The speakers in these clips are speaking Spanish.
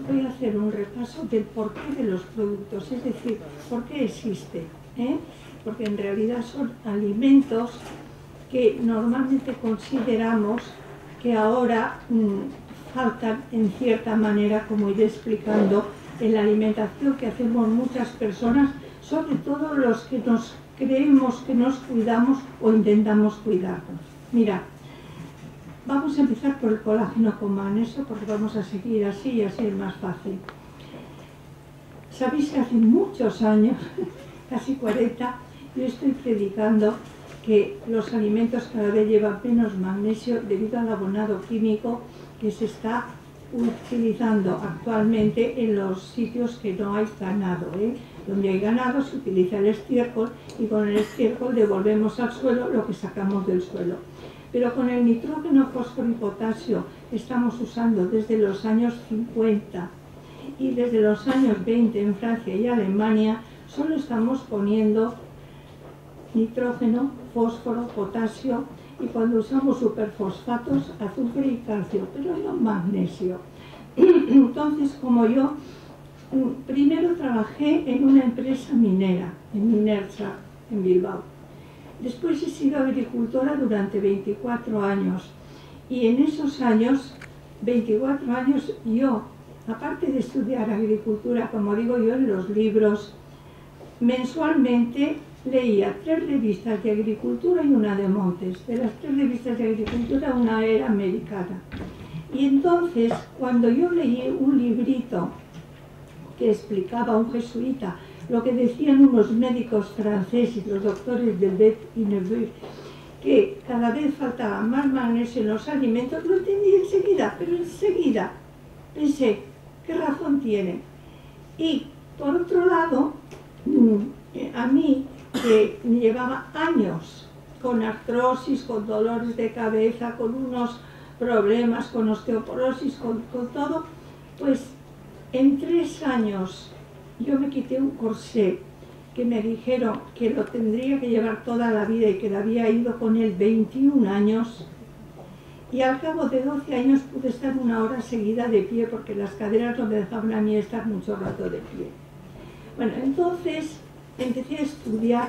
voy a hacer un repaso del porqué de los productos, es decir, por qué existe, porque en realidad son alimentos que normalmente consideramos que ahora faltan en cierta manera, como iré explicando, en la alimentación que hacemos muchas personas, sobre todo los que nos creemos que nos cuidamos o intentamos cuidarnos. Mira, vamos a empezar por el colágeno con magnesio, porque vamos a seguir así y así es más fácil. Sabéis que hace muchos años, casi 40, yo estoy predicando que los alimentos cada vez llevan menos magnesio debido al abonado químico que se está utilizando actualmente en los sitios que no hay ganado. Donde hay ganado se utiliza el estiércol y con el estiércol devolvemos al suelo lo que sacamos del suelo. Pero con el nitrógeno, fósforo y potasio que estamos usando desde los años 50 y desde los años 20 en Francia y Alemania, solo estamos poniendo nitrógeno, fósforo, potasio y cuando usamos superfosfatos, azufre y calcio, pero no magnesio. Entonces, como yo primero trabajé en una empresa minera, en Minersa, en Bilbao. Después he sido agricultora durante 24 años y en esos años, 24 años, yo, aparte de estudiar agricultura, como digo yo en los libros, mensualmente leía 3 revistas de agricultura y una de montes. De las 3 revistas de agricultura, una era americana. Y entonces, cuando yo leí un librito que explicaba a un jesuita lo que decían unos médicos franceses, los doctores Delbet y Neveu, que cada vez faltaba más magnesio en los alimentos, lo entendí enseguida, pero enseguida pensé, ¿qué razón tiene? Y por otro lado, a mí, que me llevaba años con artrosis, con dolores de cabeza, con unos problemas, con osteoporosis, con todo, pues en 3 años yo me quité un corsé que me dijeron que lo tendría que llevar toda la vida y que había ido con él 21 años y al cabo de 12 años pude estar 1 hora seguida de pie porque las caderas no me dejaban a mí estar mucho rato de pie. Bueno, entonces empecé a estudiar,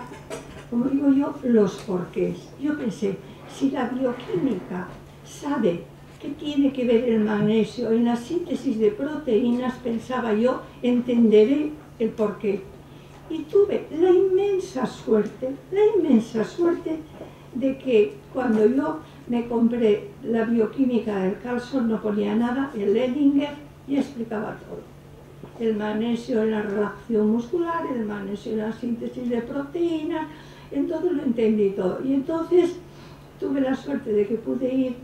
como digo yo, los porqués. Yo pensé, si la bioquímica sabe qué tiene que ver el magnesio en la síntesis de proteínas, pensaba yo, entenderé el porqué. Y tuve la inmensa suerte de que cuando yo me compré la bioquímica del Carlson no ponía nada, el Lehninger ya explicaba todo. El magnesio en la relación muscular, el magnesio en la síntesis de proteínas, en todo lo entendí todo. Y entonces tuve la suerte de que pude ir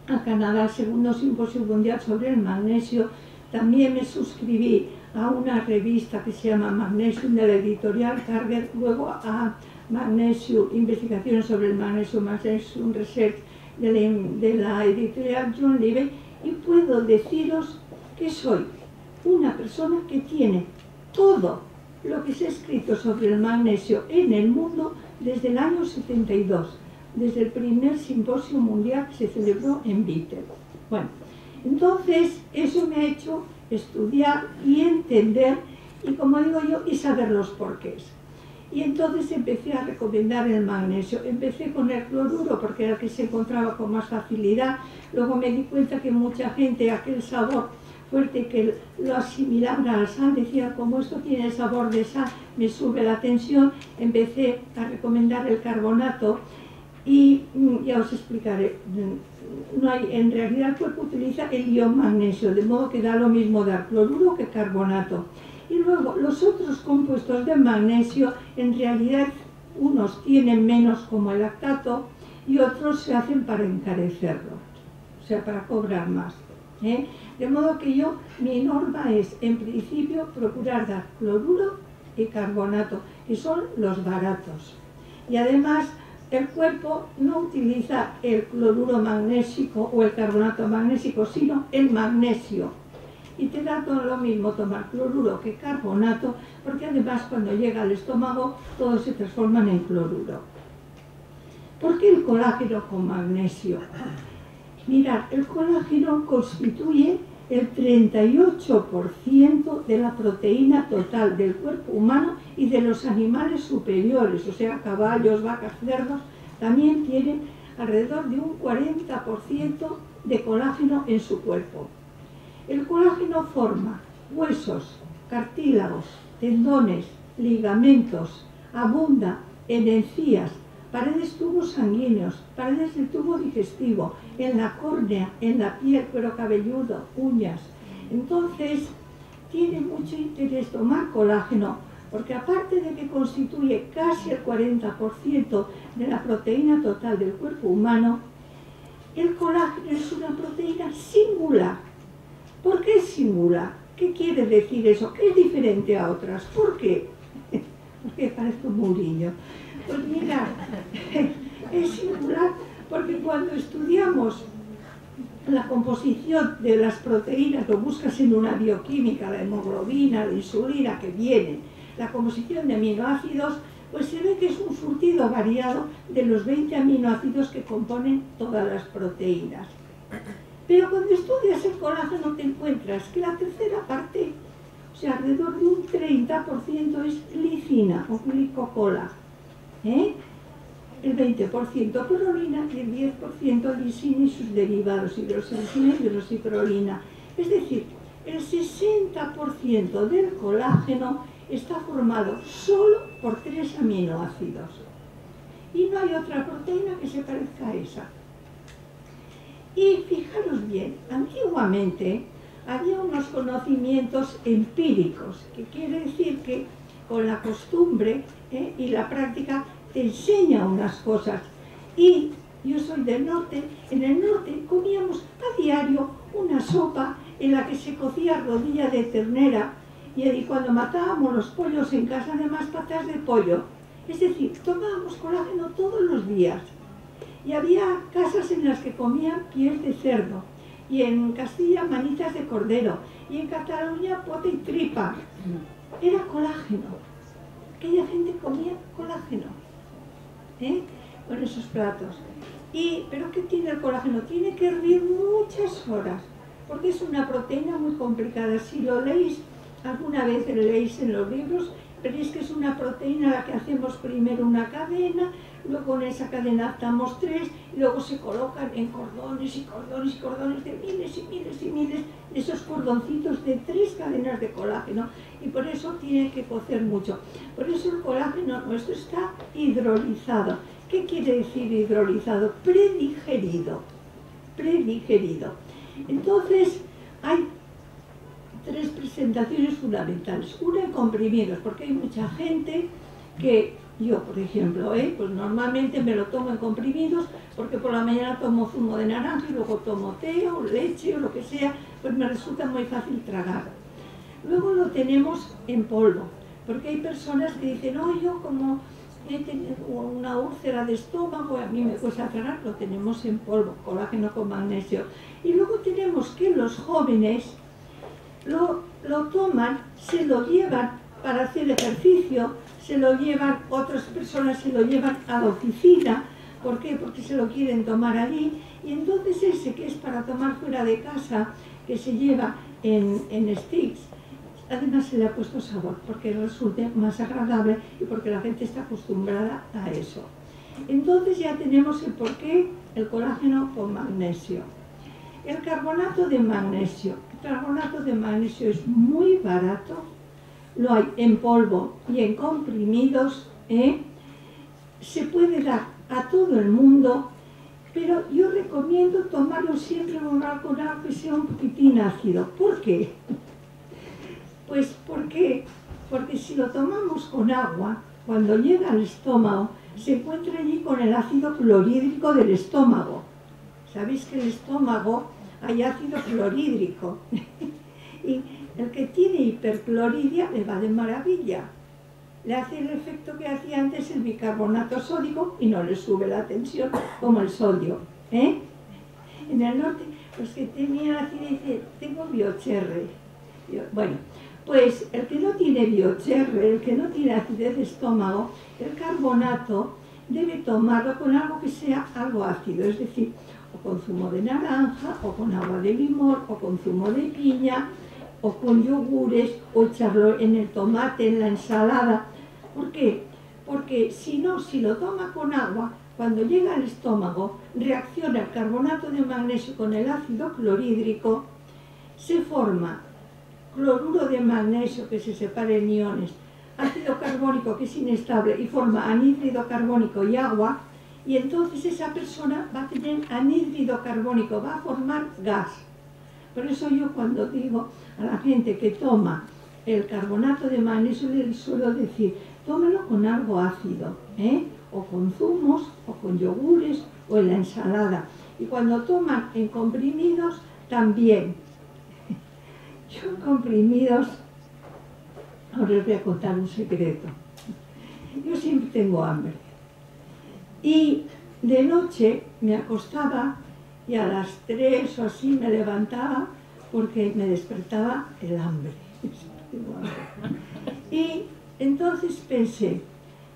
a Canadá al segundo simposio mundial sobre el magnesio. También me suscribí a una revista que se llama Magnesium de la editorial Carver, luego a Magnesium, investigaciones sobre el magnesio, Magnesium Research de la editorial John Livey, y puedo deciros que soy una persona que tiene todo lo que se ha escrito sobre el magnesio en el mundo desde el año 72, desde el primer simposio mundial que se celebró en Vittel. Bueno, entonces eso me ha hecho estudiar y entender, y como digo yo, y saber los porqués. Y entonces empecé a recomendar el magnesio. Empecé con el cloruro porque era el que se encontraba con más facilidad. Luego me di cuenta que mucha gente, aquel sabor fuerte que lo asimilaba a la sal, decía, como esto tiene sabor de sal, me sube la tensión. Empecé a recomendar el carbonato y ya os explicaré. No hay, en realidad el cuerpo utiliza el ion magnesio, de modo que da lo mismo dar cloruro que carbonato. Y luego los otros compuestos de magnesio, en realidad unos tienen menos, como el lactato, y otros se hacen para encarecerlo, o sea, para cobrar más. De modo que yo, mi norma es, en principio, procurar dar cloruro y carbonato, que son los baratos. Y además, el cuerpo no utiliza el cloruro magnésico o el carbonato magnésico, sino el magnesio. Y te da todo lo mismo tomar cloruro que carbonato, porque además cuando llega al estómago, todos se transforman en cloruro. ¿Por qué el colágeno con magnesio? Mirad, el colágeno constituye el 38% de la proteína total del cuerpo humano y de los animales superiores, o sea, caballos, vacas, cerdos, también tienen alrededor de un 40% de colágeno en su cuerpo. El colágeno forma huesos, cartílagos, tendones, ligamentos, abunda en encías, paredes tubos sanguíneos, paredes del tubo digestivo, en la córnea, en la piel, cuero cabelludo, uñas. Entonces, tiene mucho interés tomar colágeno, porque aparte de que constituye casi el 40% de la proteína total del cuerpo humano, el colágeno es una proteína singular. ¿Por qué es singular? ¿Qué quiere decir eso? ¿Qué es diferente a otras? ¿Por qué? Porque parezco Mourinho. Pues mirad, es singular porque cuando estudiamos la composición de las proteínas, lo buscas en una bioquímica, la hemoglobina, la insulina que viene, la composición de aminoácidos, pues se ve que es un surtido variado de los 20 aminoácidos que componen todas las proteínas. Pero cuando estudias el colágeno te encuentras que la tercera parte, o sea, alrededor de un 30% es glicina o glicocola, el 20% prolina y el 10% lisina y sus derivados, hidroxlisina y hidroxiprolina. Es decir, el 60% del colágeno está formado solo por 3 aminoácidos. Y no hay otra proteína que se parezca a esa. Y fijaros bien, antiguamente había unos conocimientos empíricos, que quiere decir que con la costumbre y la práctica te enseña unas cosas. Y yo soy del norte, en el norte comíamos a diario una sopa en la que se cocía rodilla de ternera y cuando matábamos los pollos en casa, además patas de pollo. Es decir, tomábamos colágeno todos los días. Y había casas en las que comían piel de cerdo, y en Castilla manitas de cordero, y en Cataluña pota y tripa. Era colágeno. Aquella gente comía colágeno con esos platos. ¿Pero qué tiene el colágeno? Tiene que hervir muchas horas, porque es una proteína muy complicada. Si lo leéis, alguna vez lo leéis en los libros, veréis que es una proteína a la que hacemos primero una cadena, luego en esa cadena atamos 3, y luego se colocan en cordones y cordones y cordones de miles y miles y miles de esos cordoncitos de 3 cadenas de colágeno, y por eso tiene que cocer mucho. Por eso el colágeno nuestro está hidrolizado. ¿Qué quiere decir hidrolizado? Predigerido. Predigerido. Entonces, hay 3 presentaciones fundamentales. Una en comprimidos, porque hay mucha gente que, yo por ejemplo, pues normalmente me lo tomo en comprimidos, porque por la mañana tomo zumo de naranja y luego tomo té o leche o lo que sea, pues me resulta muy fácil tragar. Luego lo tenemos en polvo, porque hay personas que dicen, no, yo como he tenido una úlcera de estómago, a mí me cuesta tragar, lo tenemos en polvo, colágeno con magnesio. Y luego tenemos que los jóvenes lo toman, se lo llevan para hacer ejercicio, se lo llevan, otras personas se lo llevan a la oficina. ¿Por qué? Porque se lo quieren tomar allí, y entonces ese que es para tomar fuera de casa, que se lleva en sticks, además se le ha puesto sabor, porque resulte más agradable y porque la gente está acostumbrada a eso. Entonces ya tenemos el porqué, el colágeno con magnesio. El carbonato de magnesio. El carbonato de magnesio es muy barato, lo hay en polvo y en comprimidos, se puede dar a todo el mundo, pero yo recomiendo tomarlo siempre con algo que sea un poquitín ácido. ¿Por qué? Pues porque si lo tomamos con agua, cuando llega al estómago, se encuentra allí con el ácido clorhídrico del estómago. Sabéis que en el estómago hay ácido clorhídrico y el que tiene hiperclorhidria le va de maravilla. Le hace el efecto que hacía antes el bicarbonato sódico y no le sube la tensión como el sodio. En el norte, los que tenían acidez dicen, tengo biocherre. Bueno, pues el que no tiene biocherre, el que no tiene acidez de estómago, el carbonato debe tomarlo con algo que sea algo ácido, es decir, o con zumo de naranja, o con agua de limón, o con zumo de piña, o con yogures, o echarlo en el tomate, en la ensalada. ¿Por qué? Porque si no, si lo toma con agua, cuando llega al estómago, reacciona el carbonato de magnesio con el ácido clorhídrico, se forma cloruro de magnesio que se separa en iones, ácido carbónico que es inestable y forma anhídrido carbónico y agua, y entonces esa persona va a tener anhídrido carbónico, va a formar gas. Por eso yo cuando digo a la gente que toma el carbonato de magnesio les suelo decir, tómelo con algo ácido, o con zumos, o con yogures, o en la ensalada. Y cuando toman en comprimidos, también. Yo en comprimidos, ahora les voy a contar un secreto. Yo siempre tengo hambre. Y de noche me acostaba y a las 3 o así me levantaba porque me despertaba el hambre. Y entonces pensé,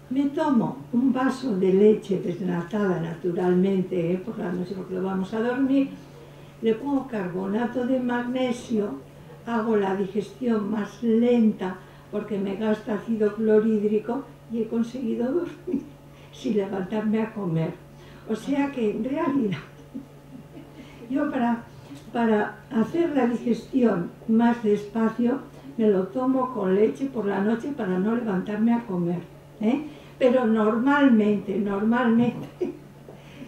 me tomo un vaso de leche desnatada naturalmente, por la noche porque lo vamos a dormir, le pongo carbonato de magnesio, hago la digestión más lenta porque me gasta ácido clorhídrico y he conseguido dormir sin levantarme a comer. O sea que en realidad yo para hacer la digestión más despacio me lo tomo con leche por la noche para no levantarme a comer, pero normalmente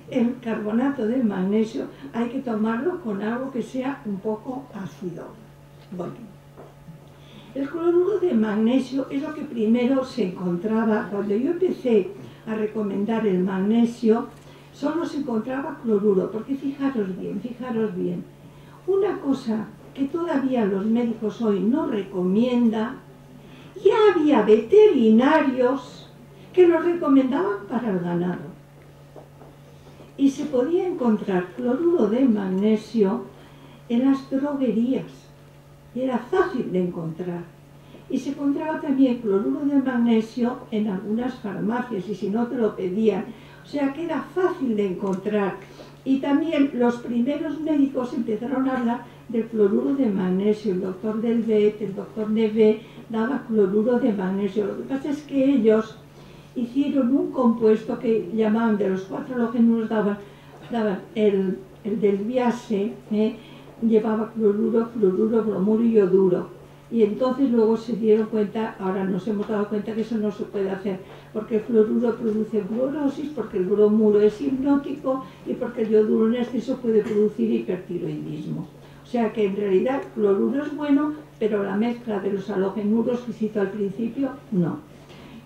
el carbonato de magnesio hay que tomarlo con algo que sea un poco ácido. Bueno, el cloruro de magnesio es lo que primero se encontraba. Cuando yo empecé a recomendar el magnesio, solo se encontraba cloruro, porque fijaros bien, una cosa que todavía los médicos hoy no recomiendan, ya había veterinarios que lo recomendaban para el ganado. Y se podía encontrar cloruro de magnesio en las droguerías, y era fácil de encontrar. Y se encontraba también cloruro de magnesio en algunas farmacias, y si no te lo pedían, o sea que era fácil de encontrar. Y también los primeros médicos empezaron a hablar del cloruro de magnesio. El doctor Delvet, el doctor Neve daba cloruro de magnesio. Lo que pasa es que ellos hicieron un compuesto que llamaban, de los 4 halógenos daban el del Biase, llevaba cloruro, bromuro y yoduro. Y entonces luego se dieron cuenta, ahora nos hemos dado cuenta que eso no se puede hacer, porque el cloruro produce fluorosis, porque el bromuro es hipnótico y porque el yoduro en exceso puede producir hipertiroidismo. O sea que en realidad el cloruro es bueno, pero la mezcla de los halógenuros que cito al principio, no.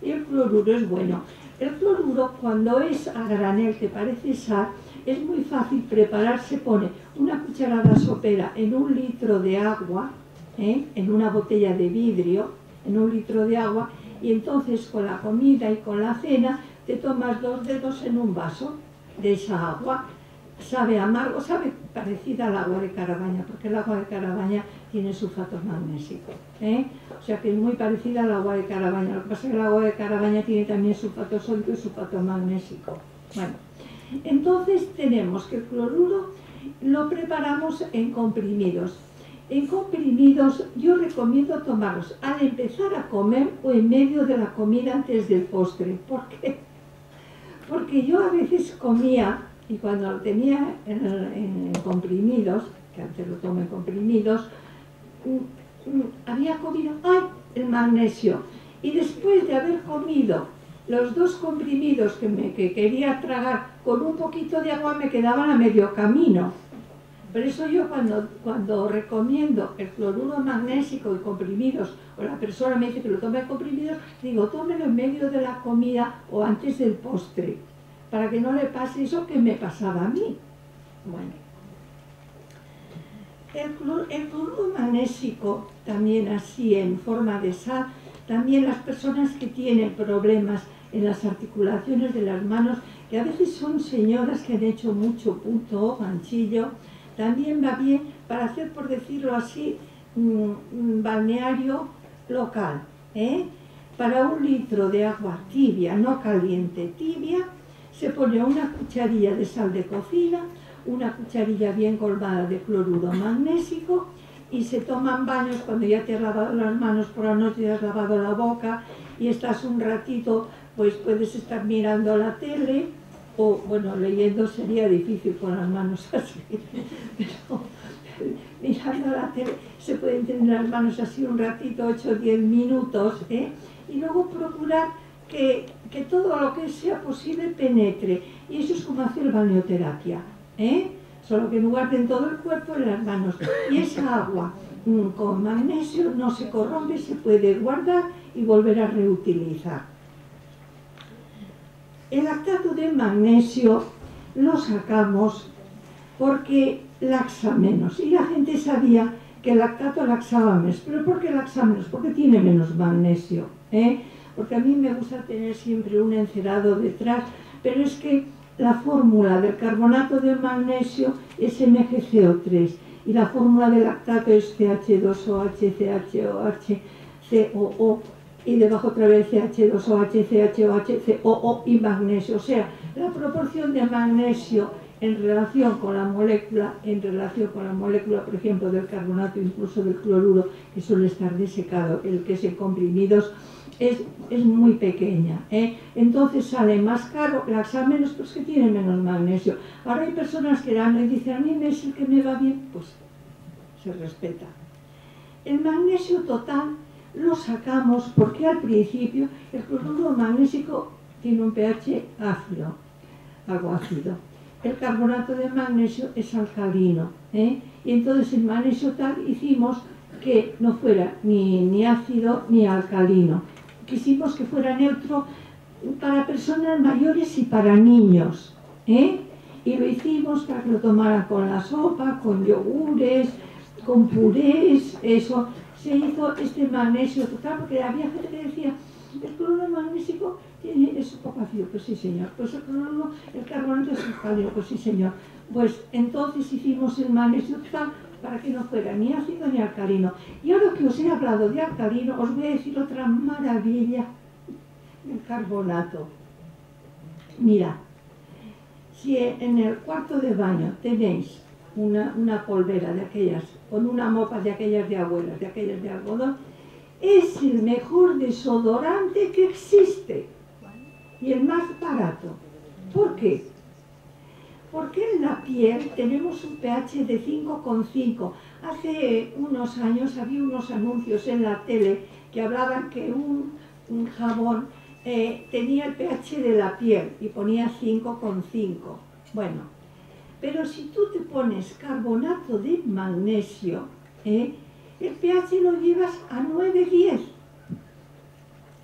Y el cloruro es bueno. El cloruro, cuando es a granel, que parece sal, es muy fácil preparar. Se pone una cucharada sopera en 1 litro de agua, en una botella de vidrio, en 1 litro de agua, y entonces con la comida y con la cena te tomas 2 dedos en un vaso de esa agua. Sabe amargo, sabe parecida al agua de Carabaña, porque el agua de Carabaña tiene sulfato magnésico, o sea que es muy parecida al agua de Carabaña. Lo que pasa es que el agua de Carabaña tiene también sulfato sódico y sulfato magnésico. Bueno, entonces tenemos que el cloruro lo preparamos en comprimidos. En comprimidos yo recomiendo tomarlos al empezar a comer o en medio de la comida antes del postre. ¿Por qué? Porque yo a veces comía, y cuando lo tenía en comprimidos, que antes lo tomo en comprimidos, había comido el magnesio. Y después de haber comido los 2 comprimidos que quería tragar con un poquito de agua, me quedaban a medio camino. Por eso yo cuando recomiendo el cloruro magnésico y comprimidos, o la persona me dice que lo tome en comprimidos, digo, tómelo en medio de la comida o antes del postre, para que no le pase eso que me pasaba a mí. Bueno, el cloruro magnésico, también así en forma de sal, también las personas que tienen problemas en las articulaciones de las manos, que a veces son señoras que han hecho mucho punto o ganchillo, también va bien para hacer, por decirlo así, balneario local. Para 1 litro de agua tibia, no caliente, tibia, se pone una cucharilla de sal de cocina, una cucharilla bien colmada de cloruro magnésico y se toman baños cuando ya te has lavado las manos por la noche, te has lavado la boca y estás un ratito, pues puedes estar mirando la tele o, bueno, leyendo sería difícil con las manos así, pero mirando la tele se pueden tener las manos así un ratito, 8 o 10 minutos, y luego procurar que todo lo que sea posible penetre, y eso es como hacer balneoterapia, solo que en lugar de en todo el cuerpo, en las manos, y esa agua con magnesio no se corrompe, se puede guardar y volver a reutilizar. El lactato de magnesio lo sacamos porque laxa menos, y la gente sabía que el lactato laxaba menos. ¿Pero por qué laxa menos? Porque tiene menos magnesio, porque a mí me gusta tener siempre un encerado detrás, pero es que la fórmula del carbonato de magnesio es MgCO3 y la fórmula del lactato es CH2OH, CHOH, COO, y debajo otra vez CH2OH, CHOH, COO y magnesio. O sea, la proporción de magnesio en relación con la molécula, por ejemplo, del carbonato, incluso del cloruro, que suele estar desecado, el que es en comprimidos, es muy pequeña, entonces sale más caro, laxa menos, pues que tiene menos magnesio. Ahora hay personas que dan y dicen, a mí es el que me va bien, pues se respeta. El magnesio total lo sacamos porque al principio el cloruro magnésico tiene un pH ácido, algo ácido. El carbonato de magnesio es alcalino, y entonces el magnesio tal hicimos que no fuera ni ácido ni alcalino. Quisimos que fuera neutro para personas mayores y para niños, y lo hicimos para que lo tomaran con la sopa, con yogures, con purés, eso. Se hizo este magnesio total porque había gente que decía, el cloruro magnésico es un poco ácido, pues sí señor, pues el carbonato es alcalino, pues sí señor. Pues entonces hicimos el magnesio total para que no fuera ni ácido ni alcalino. Y ahora que os he hablado de alcalino, os voy a decir otra maravilla del carbonato. Mira, si en el cuarto de baño tenéis una polvera de aquellas, con una mopa de aquellas de abuelas, de aquellas de algodón, es el mejor desodorante que existe y el más barato. ¿Por qué? Porque en la piel tenemos un pH de 5,5. Hace unos años había unos anuncios en la tele que hablaban que un jabón tenía el pH de la piel y ponía 5,5. Bueno, pero si tú te pones carbonato de magnesio, el pH lo llevas a 9,10.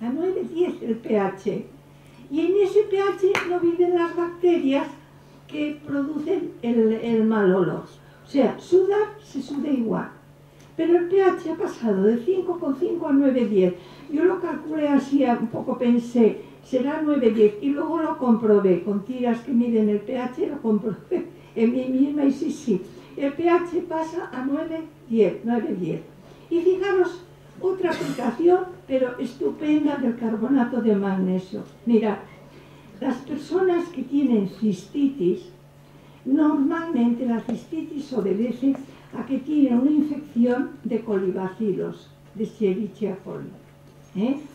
A 9,10 el pH. Y en ese pH no viven las bacterias que producen el mal olor. O sea, sudar se suda igual. Pero el pH ha pasado de 5,5 a 9,10. Yo lo calculé así, un poco pensé, será 9,10. Y luego lo comprobé, con tiras que miden el pH, lo comprobé en mí misma y sí. El pH pasa a 9,10. Y fijaros, otra aplicación, pero estupenda del carbonato de magnesio. Mirad, las personas que tienen cistitis, normalmente la cistitis obedece a que tienen una infección de colibacilos, de Escherichia coli.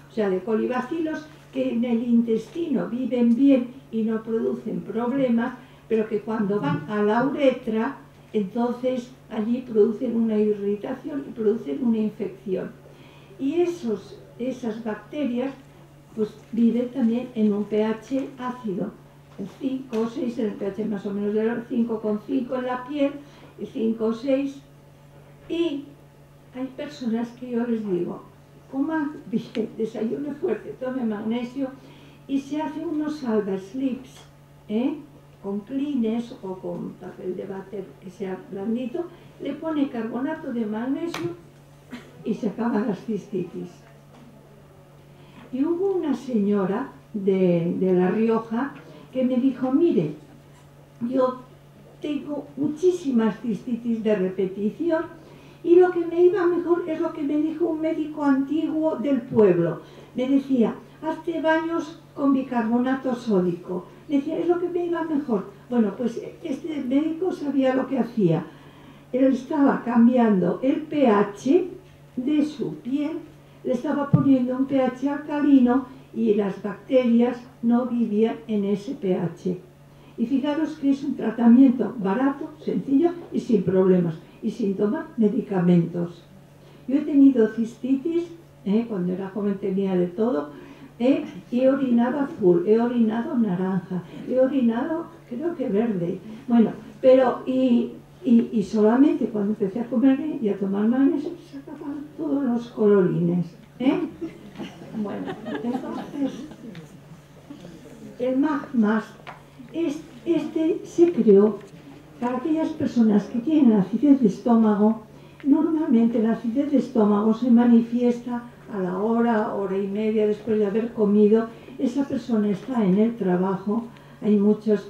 O sea, de colibacilos que en el intestino viven bien y no producen problemas, pero que cuando van a la uretra, entonces allí producen una irritación y producen una infección. Y esas bacterias pues viven también en un pH ácido, el 5 o 6 en el pH más o menos del 5,5 en la piel, y 5 o 6. Y hay personas que yo les digo, coma bien, desayune fuerte, tome magnesio y se hace unos salva slips, con clines o con papel de váter que sea blandito, le pone carbonato de magnesio y se acaba las cistitis. Y hubo una señora de La Rioja que me dijo, mire, yo tengo muchísimas cistitis de repetición y lo que me iba mejor es lo que me dijo un médico antiguo del pueblo. Me decía, hazte baños con bicarbonato sódico. Me decía, es lo que me iba mejor. Bueno, pues este médico sabía lo que hacía. Él estaba cambiando el pH de su piel, le estaba poniendo un pH alcalino y las bacterias no vivían en ese pH. Y fijaros que es un tratamiento barato, sencillo y sin problemas, y sin tomar medicamentos. Yo he tenido cistitis, cuando era joven tenía de todo, y he orinado azul, he orinado naranja, he orinado creo que verde. Bueno, pero y solamente cuando empecé a comer y a tomar magnesio se acabaron todos los colorines. Bueno, entonces el MAGMAS, este se creó para aquellas personas que tienen acidez de estómago. Normalmente la acidez de estómago se manifiesta a la hora y media después de haber comido. Esa persona está en el trabajo. Hay muchas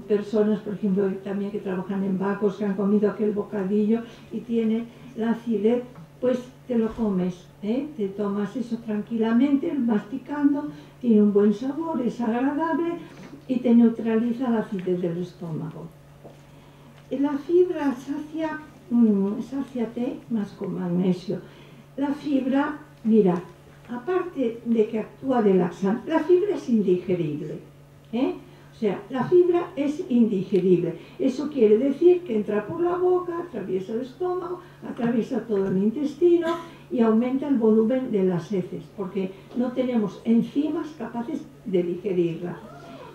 personas, por ejemplo, también que trabajan en bancos, que han comido aquel bocadillo y tiene la acidez, pues te lo comes, te tomas eso tranquilamente, masticando, tiene un buen sabor, es agradable y te neutraliza la acidez del estómago. La fibra sáciate más con magnesio. La fibra, mira, aparte de que actúa de laxante, la fibra es indigerible, O sea, la fibra es indigerible. Eso quiere decir que entra por la boca, atraviesa el estómago, atraviesa todo el intestino y aumenta el volumen de las heces, porque no tenemos enzimas capaces de digerirla.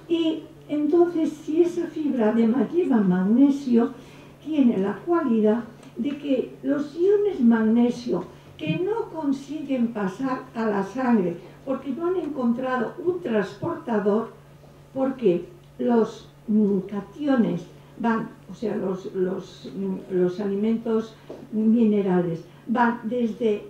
Y entonces, si esa fibra además lleva magnesio, tiene la cualidad de que los iones magnesio que no consiguen pasar a la sangre porque no han encontrado un transportador, porque los cationes van, o sea, los alimentos minerales van desde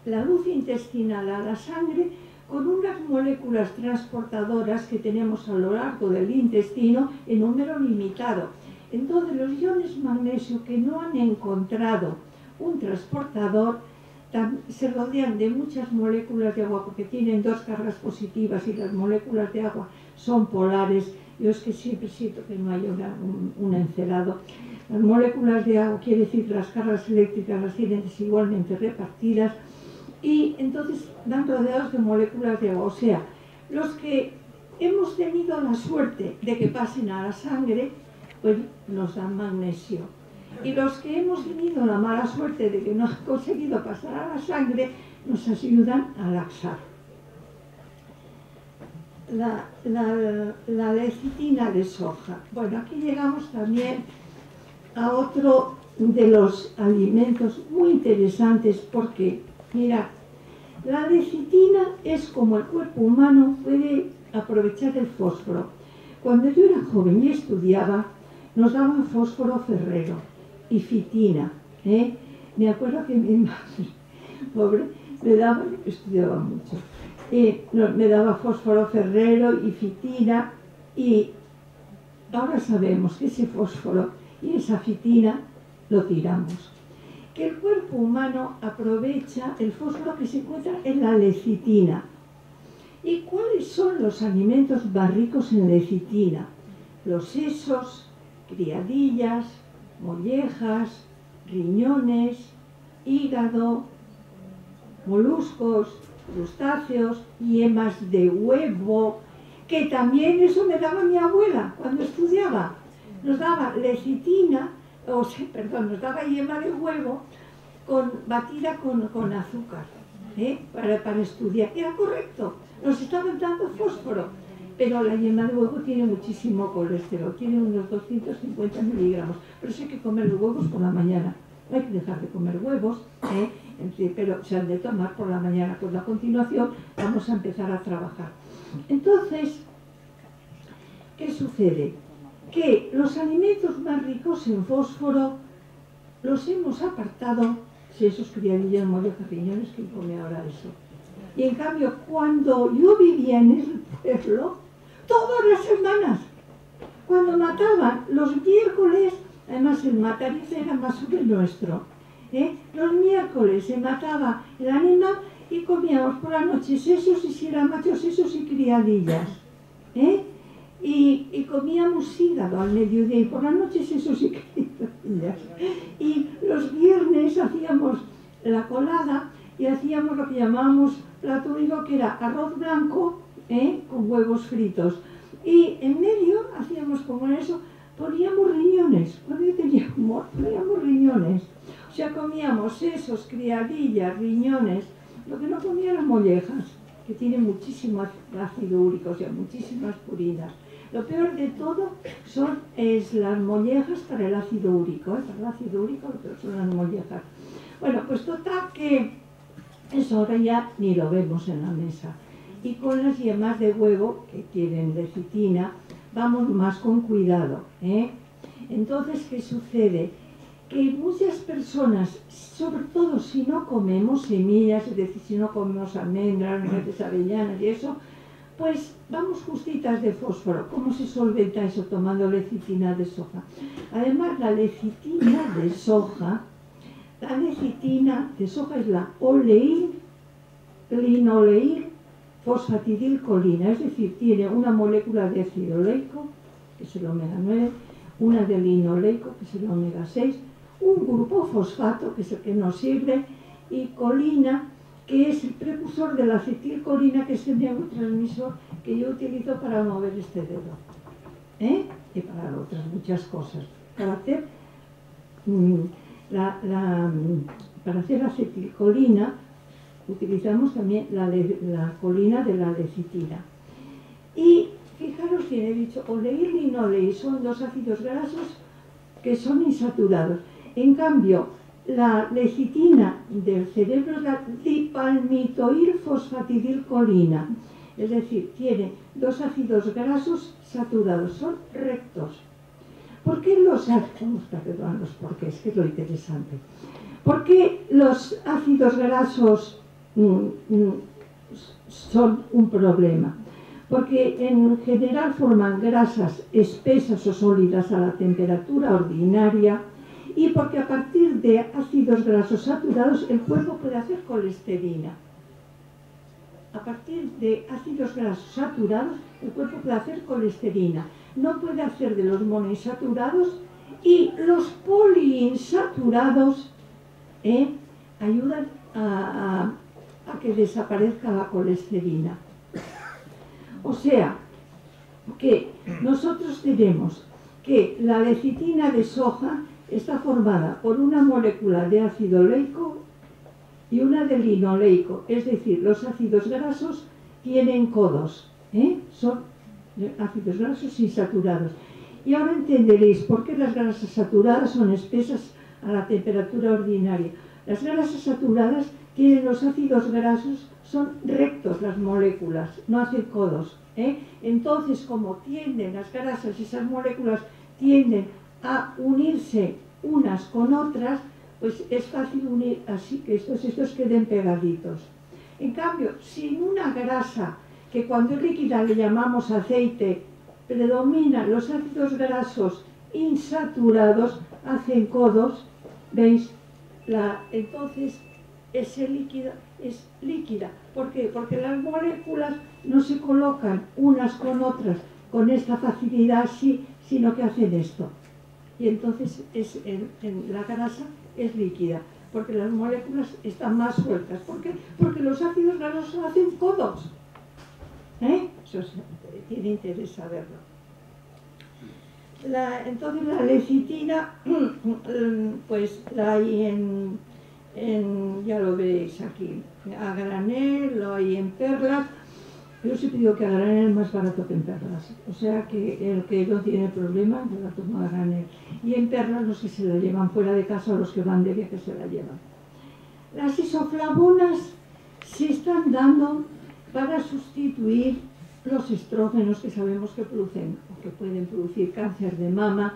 la luz intestinal a la sangre con unas moléculas transportadoras que tenemos a lo largo del intestino en número limitado. Entonces los iones magnesio que no han encontrado un transportador se rodean de muchas moléculas de agua porque tienen dos cargas positivas y las moléculas de agua son polares. Yo es que siempre siento que no hay un encelado. Las moléculas de agua, quiere decir las cargas eléctricas las tienen desigualmente repartidas y entonces van rodeados de moléculas de agua. O sea, los que hemos tenido la suerte de que pasen a la sangre, pues nos dan magnesio. Y los que hemos tenido la mala suerte de que no han conseguido pasar a la sangre, nos ayudan a laxar. La lecitina de soja. Bueno, aquí llegamos también a otro de los alimentos muy interesantes porque, mira, la lecitina es como el cuerpo humano puede aprovechar el fósforo. Cuando yo era joven y estudiaba, nos daban fósforo ferrero y fitina. Me acuerdo que mi madre, pobre, me daba, estudiaba mucho, me daba fósforo ferrero y fitina, y ahora sabemos que ese fósforo y esa fitina lo tiramos. Que el cuerpo humano aprovecha el fósforo que se encuentra en la lecitina. ¿Y cuáles son los alimentos más ricos en lecitina? Los sesos, criadillas, mollejas, riñones, hígado, moluscos, crustáceos, yemas de huevo, que también eso me daba mi abuela cuando estudiaba. Nos daba lecitina, nos daba yema de huevo batida con azúcar, para estudiar. Era correcto, nos estaban dando fósforo, pero la yema de huevo tiene muchísimo colesterol, tiene unos 250 miligramos, pero eso hay que comer los huevos por la mañana. No hay que dejar de comer huevos, pero se han de tomar por la mañana. Pues a continuación vamos a empezar a trabajar. Entonces, ¿qué sucede? Que los alimentos más ricos en fósforo los hemos apartado, si esos criadillas, mollejas, riñones, ¿quién come ahora eso? Y en cambio, cuando yo vivía en el pueblo, todas las semanas, cuando mataban los miércoles, además el matarife era más o menos nuestro, los miércoles se mataba el animal y comíamos por la noche sesos, y si eran machos sesos y criadillas, y comíamos hígado al mediodía y por las noches eso sí que y los viernes hacíamos la colada y hacíamos lo que llamábamos plato único, que era arroz blanco con huevos fritos, y en medio hacíamos como eso, poníamos riñones. Cuando yo tenía humor poníamos riñones, o sea, comíamos sesos, criadillas, riñones. Lo que no comía eran mollejas, que tienen muchísimo ácido úrico, o sea, muchísimas purinas. Lo peor de todo es las mollejas para el ácido úrico, para el ácido úrico lo peor son las mollejas. Bueno, pues total que eso ahora ya ni lo vemos en la mesa. Y con las yemas de huevo, que tienen lecitina, vamos más con cuidado, Entonces, ¿qué sucede? Que muchas personas, sobre todo si no comemos semillas, es decir, si no comemos almendras, nueces, avellanas y eso, pues vamos justitas de fósforo. ¿Cómo se solventa eso? Tomando lecitina de soja. Además, la lecitina de soja es la linoleil fosfatidilcolina, es decir, tiene una molécula de ácido oleico, que es el omega 9, una de linoleico, que es el omega 6, un grupo fosfato, que es el que nos sirve, y colina, que es el precursor de la acetilcolina, que es el neurotransmisor que yo utilizo para mover este dedo, y para otras muchas cosas. Para hacer para hacer acetilcolina utilizamos también la colina de la lecitina. Y fijaros bien, he dicho oleíl y linoleil, son dos ácidos grasos que son insaturados. En cambio, la lecitina del cerebro es la dipalmitoil fosfatidilcolina, es decir, tiene dos ácidos grasos saturados, son rectos. ¿Por qué los ácidos, perdón, los porqués, que es lo interesante? ¿Por qué los ácidos grasos son un problema? Porque en general forman grasas espesas o sólidas a la temperatura ordinaria, y porque a partir de ácidos grasos saturados el cuerpo puede hacer colesterina. A partir de ácidos grasos saturados el cuerpo puede hacer colesterina. No puede hacer de los monoinsaturados, y los poliinsaturados ayudan a que desaparezca la colesterina. O sea, que nosotros tenemos que la lecitina de soja está formada por una molécula de ácido oleico y una de linoleico, es decir, los ácidos grasos tienen codos, son ácidos grasos insaturados. Y ahora entenderéis por qué las grasas saturadas son espesas a la temperatura ordinaria. Las grasas saturadas tienen los ácidos grasos, son rectos las moléculas, no hacen codos. Entonces, como tienden las grasas, esas moléculas tienden a unirse unas con otras, pues es fácil unir así que estos queden pegaditos. En cambio, sin una grasa, que cuando es líquida le llamamos aceite, predominan los ácidos grasos insaturados, hacen codos, ¿veis? Entonces, ese líquido es líquida. ¿Por qué? Porque las moléculas no se colocan unas con otras con esta facilidad así, sino que hacen esto. Y entonces la grasa es líquida, porque las moléculas están más sueltas. ¿Por qué? Porque los ácidos grasos hacen codos. Eso tiene interés saberlo. Entonces la lecitina, pues la hay ya lo veréis aquí, a granel, lo hay en perlas. Yo siempre digo que a granel es más barato que en perlas, o sea que el que no tiene problema yo la tomo a granel. Y en perlas los que se la llevan fuera de casa o los que van de viaje se la llevan. Las isoflavonas se están dando para sustituir los estrógenos que sabemos que producen o que pueden producir cáncer de mama,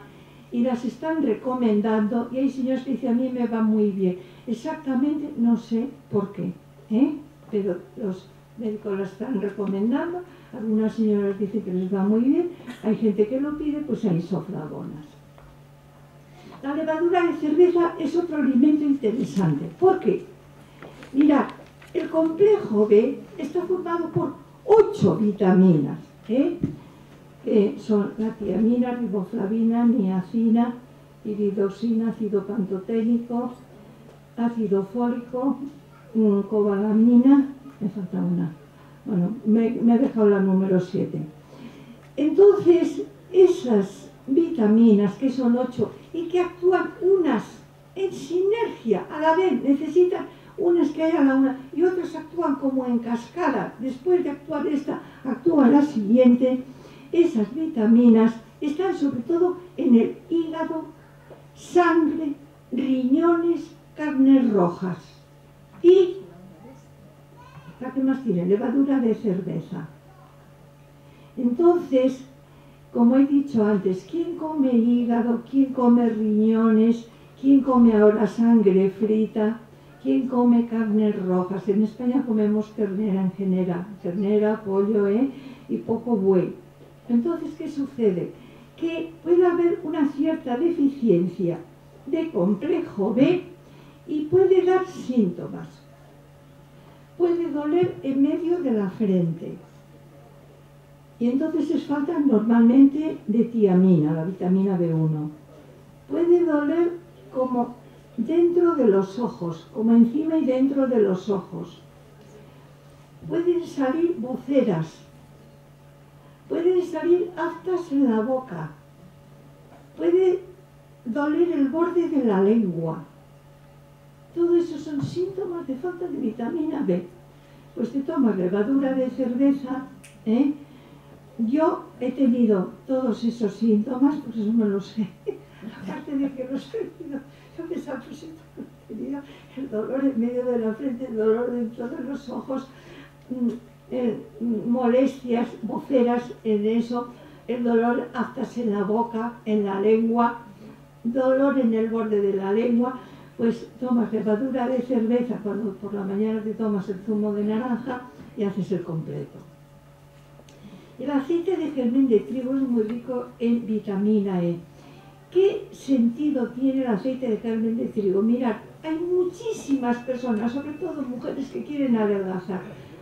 y las están recomendando, y hay señores que dicen a mí me va muy bien. Exactamente no sé por qué, pero los médicos las están recomendando. Algunas señoras dicen que les va muy bien, hay gente que lo pide, pues hay isoflavonas. La levadura de cerveza es otro alimento interesante. ¿Por qué? Mirad, el complejo B está formado por 8 vitaminas, que son la tiamina, riboflavina, niacina, iridoxina, ácido pantoténico, ácido fólico, cobalamina, me falta una. Bueno, me he dejado la número 7. Entonces, esas vitaminas, que son 8, y que actúan unas en sinergia, a la vez necesitan unas que haya la una, y otras actúan como en cascada. Después de actuar esta, actúa la siguiente. Esas vitaminas están sobre todo en el hígado, sangre, riñones, carnes rojas. Y, ¿la que más tiene? Levadura de cerveza. Entonces, como he dicho antes, ¿quién come hígado? ¿Quién come riñones? ¿Quién come ahora sangre frita? ¿Quién come carnes rojas? En España comemos ternera en general, ternera, pollo, y poco buey. Entonces, ¿qué sucede? Que puede haber una cierta deficiencia de complejo B y puede dar síntomas. Puede doler en medio de la frente. Y entonces es falta normalmente de tiamina, la vitamina B1. Puede doler como dentro de los ojos, como encima y dentro de los ojos. Pueden salir boceras. Pueden salir aftas en la boca. Puede doler el borde de la lengua. Todo eso son síntomas de falta de vitamina B. Pues te tomas levadura de cerveza, Yo he tenido todos esos síntomas, por eso me los sé. Aparte de que los he tenido, yo me tenía el dolor en medio de la frente, el dolor dentro de los ojos, molestias, boceras en eso, el dolor aftas en la boca, en la lengua, dolor en el borde de la lengua. Pues tomas levadura de cerveza, cuando por la mañana te tomas el zumo de naranja y haces el completo. El aceite de germen de trigo es muy rico en vitamina E. ¿Qué sentido tiene el aceite de germen de trigo? Mirad, hay muchísimas personas, sobre todo mujeres, que quieren adelgazar.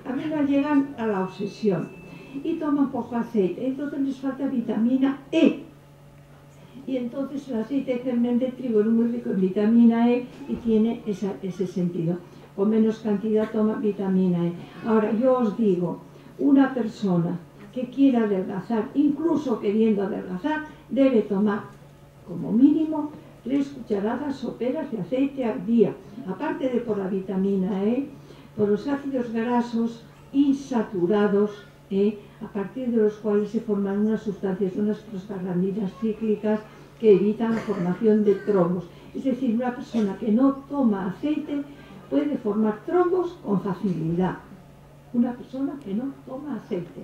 A mí no llegan a la obsesión y toman poco aceite, entonces les falta vitamina E. Y entonces el aceite de germen de trigo es muy rico en vitamina E y tiene ese sentido. Con menos cantidad toma vitamina E. Ahora, yo os digo, una persona que quiera adelgazar, incluso queriendo adelgazar, debe tomar como mínimo 3 cucharadas soperas de aceite al día, aparte de por la vitamina E, por los ácidos grasos insaturados, a partir de los cuales se forman unas sustancias, unas prostaglandinas cíclicas que evitan la formación de trombos. Es decir, una persona que no toma aceite puede formar trombos con facilidad. Una persona que no toma aceite.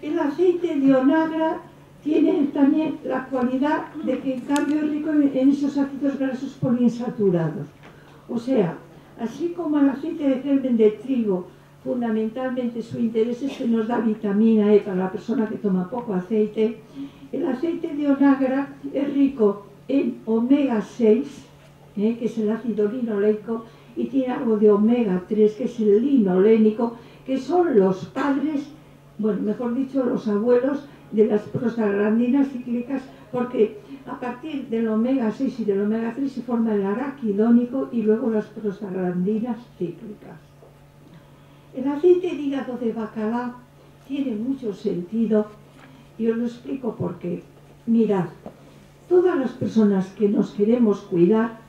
El aceite de onagra tiene también la cualidad de que en cambio es rico en esos ácidos grasos poliinsaturados. O sea, así como el aceite de germen de trigo, fundamentalmente su interés es que nos da vitamina E para la persona que toma poco aceite, el aceite de onagra es rico en omega 6, que es el ácido linoleico, y tiene algo de omega 3, que es el linolénico, que son los padres, bueno, mejor dicho, los abuelos de las prostaglandinas cíclicas, porque a partir del omega 6 y del omega 3 se forma el araquidónico y luego las prostaglandinas cíclicas. El aceite de hígado de bacalao tiene mucho sentido y os lo explico por qué. Mirad, todas las personas que nos queremos cuidar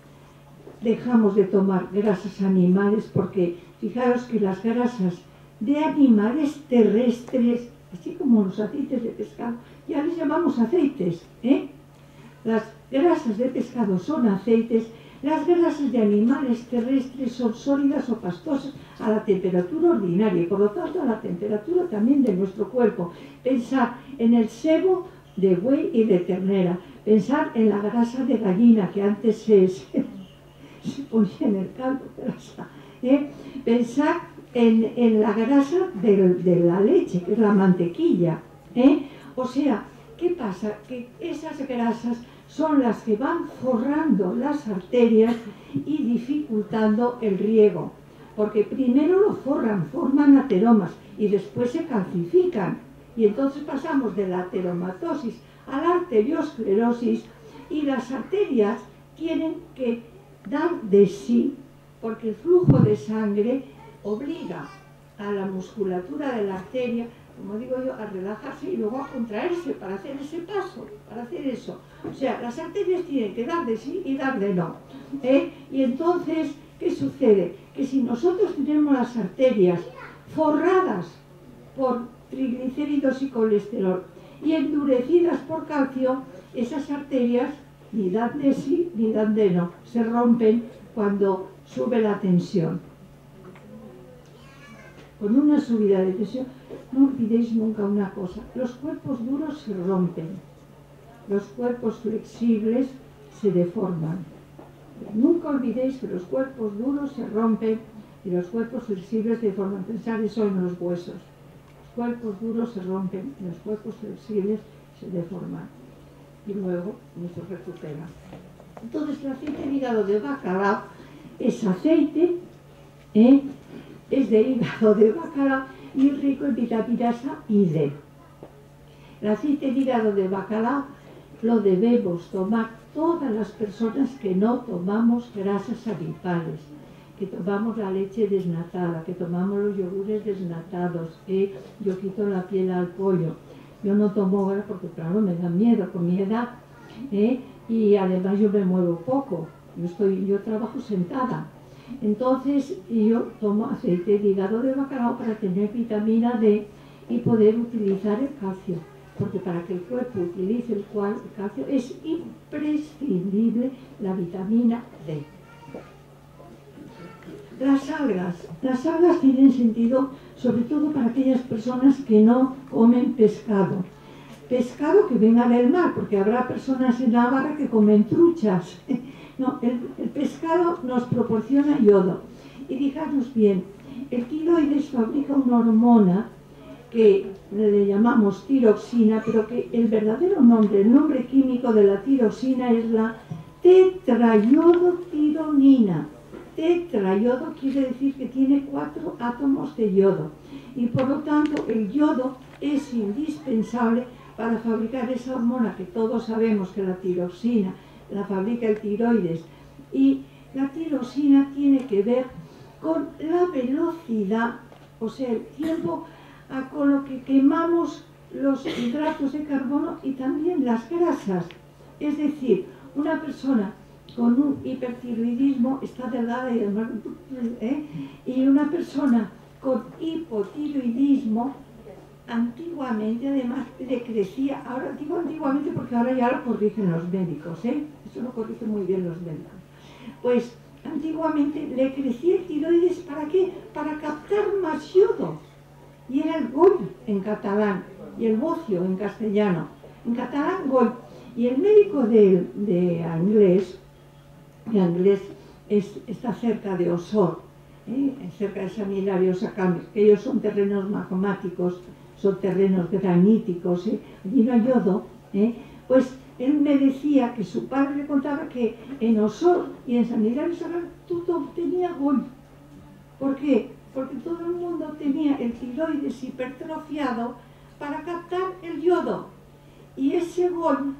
dejamos de tomar grasas animales porque fijaros que las grasas de animales terrestres, así como los aceites de pescado, ya les llamamos aceites, Las grasas de pescado son aceites, las grasas de animales terrestres son sólidas o pastosas a la temperatura ordinaria y por lo tanto a la temperatura también de nuestro cuerpo. Pensar en el sebo de buey y de ternera, pensar en la grasa de gallina que antes se ponía en el caldo de grasa, pensar en la grasa de la leche, que es la mantequilla, O sea, ¿qué pasa? Que esas grasas son las que van forrando las arterias y dificultando el riego, porque primero lo forran, forman ateromas y después se calcifican. Y entonces pasamos de la ateromatosis a la arteriosclerosis y las arterias tienen que dar de sí, porque el flujo de sangre obliga a la musculatura de la arteria, como digo yo, a relajarse y luego a contraerse para hacer ese paso, para hacer eso. O sea, las arterias tienen que dar de sí y dar de no. Y entonces, ¿qué sucede? Que si nosotros tenemos las arterias forradas por triglicéridos y colesterol y endurecidas por calcio, esas arterias ni dan de sí ni dan de no, se rompen cuando sube la tensión. Con una subida de tensión, no olvidéis nunca una cosa, los cuerpos duros se rompen, los cuerpos flexibles se deforman. Nunca olvidéis que los cuerpos duros se rompen y los cuerpos flexibles se deforman. Pensad eso en los huesos. Los cuerpos duros se rompen y los cuerpos flexibles se deforman. Y luego no se recuperan. Entonces el aceite de hígado de bacalao es aceite, es de hígado de bacalao y rico en vitaminas A y D. El aceite de hígado de bacalao lo debemos tomar todas las personas que no tomamos grasas animales, que tomamos la leche desnatada, que tomamos los yogures desnatados, yo quito la piel al pollo. Yo no tomo grasa porque, claro, me da miedo con mi edad, y además yo me muevo poco, yo trabajo sentada. Entonces yo tomo aceite de hígado de bacalao para tener vitamina D y poder utilizar el calcio, porque para que el cuerpo utilice el calcio es imprescindible la vitamina D. Las algas tienen sentido sobre todo para aquellas personas que no comen pescado. Pescado que venga del mar, porque habrá personas en Navarra que comen truchas. No, el pescado nos proporciona yodo. Y fijaros bien, el tiroides fabrica una hormona que le llamamos tiroxina, pero que el verdadero nombre, el nombre químico de la tiroxina es la tetrayodotironina. Tetrayodo quiere decir que tiene 4 átomos de yodo y por lo tanto el yodo es indispensable para fabricar esa hormona que todos sabemos que la tiroxina la fabrica el tiroides, y la tiroxina tiene que ver con la velocidad, o sea, el tiempo con lo que quemamos los hidratos de carbono y también las grasas. Es decir, una persona con un hipertiroidismo está delgada y una persona con hipotiroidismo antiguamente además le crecía, ahora digo antiguamente porque ahora ya lo corrigen los médicos, eso lo corrigen muy bien los médicos, pues antiguamente le crecía el tiroides, ¿para qué? Para captar más yodo, y era el gol en catalán y el bocio en castellano, en catalán gol, y el médico de Anglés está cerca de Osor, cerca de San Hilario Sacalmes, que ellos son terrenos magmáticos, son terrenos graníticos, allí no hay yodo, pues él me decía que su padre le contaba que en Osor y en San Hilario Sacalmes todo tenía gol. ¿Por qué? Porque todo el mundo tenía el tiroides hipertrofiado para captar el yodo. Y ese gol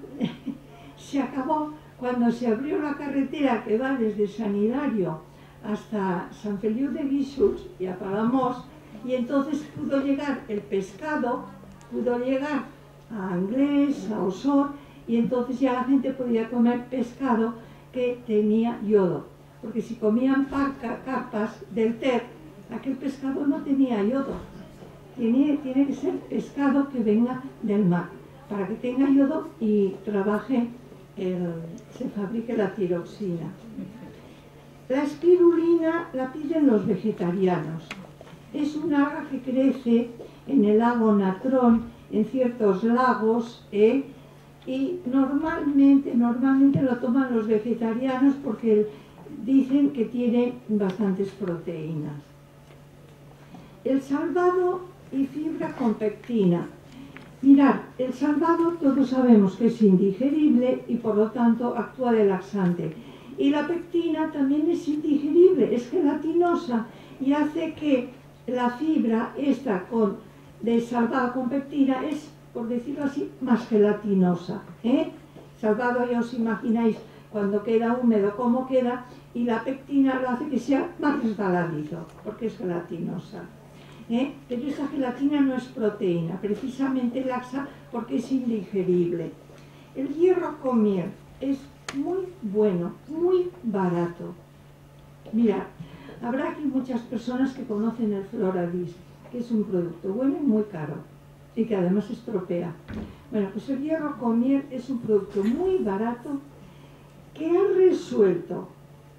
se acabó cuando se abrió la carretera que va desde San Hilario hasta San Feliu de Guíxols y a Palamós, y entonces pudo llegar el pescado, pudo llegar a Anglés, a Osor, y entonces ya la gente podía comer pescado que tenía yodo, porque si comían carpas del Ter, aquel pescado no tenía yodo. Tiene que ser pescado que venga del mar, para que tenga yodo y trabaje, se fabrique la tiroxina. La espirulina la piden los vegetarianos. Es un alga que crece en el lago Natrón, en ciertos lagos, y normalmente lo toman los vegetarianos porque dicen que tiene bastantes proteínas. El salvado y fibra con pectina. Mirad, el salvado todos sabemos que es indigerible y por lo tanto actúa de laxante. Y la pectina también es indigerible, es gelatinosa y hace que la fibra esta con de salvado con pectina es, por decirlo así, más gelatinosa. Salvado, ya os imagináis, cuando queda húmedo, cómo queda, y la pectina lo hace que sea más resbaladizo, porque es gelatinosa. Pero esa gelatina no es proteína, precisamente laxa porque es indigerible. El hierro con miel es muy bueno, muy barato. Mirad, habrá aquí muchas personas que conocen el Floradis, que es un producto bueno y muy caro, y que además estropea. Bueno, pues el hierro con miel es un producto muy barato que ha resuelto.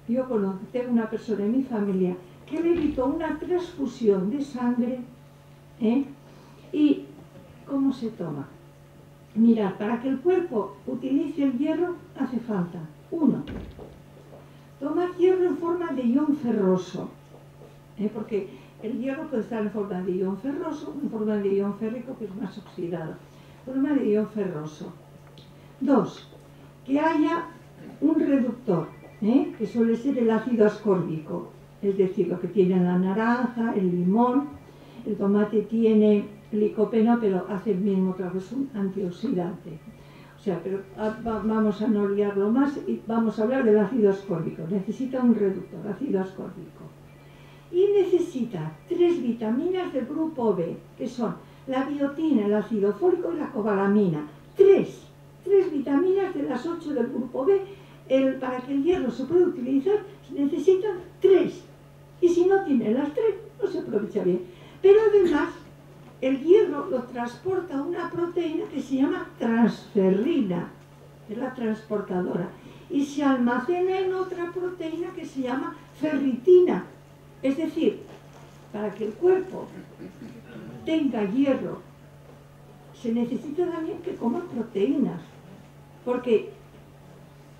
Yo tengo una persona en mi familia que le evitó una transfusión de sangre. ¿Y cómo se toma? Mirad, para que el cuerpo utilice el hierro hace falta, 1, tomar hierro en forma de ion ferroso, porque el hierro puede estar en forma de ion ferroso o en forma de ion férrico, que es más oxidado, forma de ion ferroso. 2, que haya un reductor, que suele ser el ácido ascórbico, es decir, lo que tiene la naranja, el limón, el tomate tiene licopeno, pero hace el mismo trabajo, es un antioxidante. O sea, pero vamos a no liarlo más y vamos a hablar del ácido ascórbico. Necesita un reductor, ácido ascórbico. Y necesita 3 vitaminas del grupo B, que son la biotina, el ácido fólico y la cobalamina. 3 vitaminas de las 8 del grupo B. Para que el hierro se pueda utilizar, se necesitan 3. Y si no tiene las 3, no se aprovecha bien. Pero además, el hierro lo transporta una proteína que se llama transferrina, es la transportadora, y se almacena en otra proteína que se llama ferritina. Es decir, para que el cuerpo tenga hierro, se necesita también que coma proteínas, porque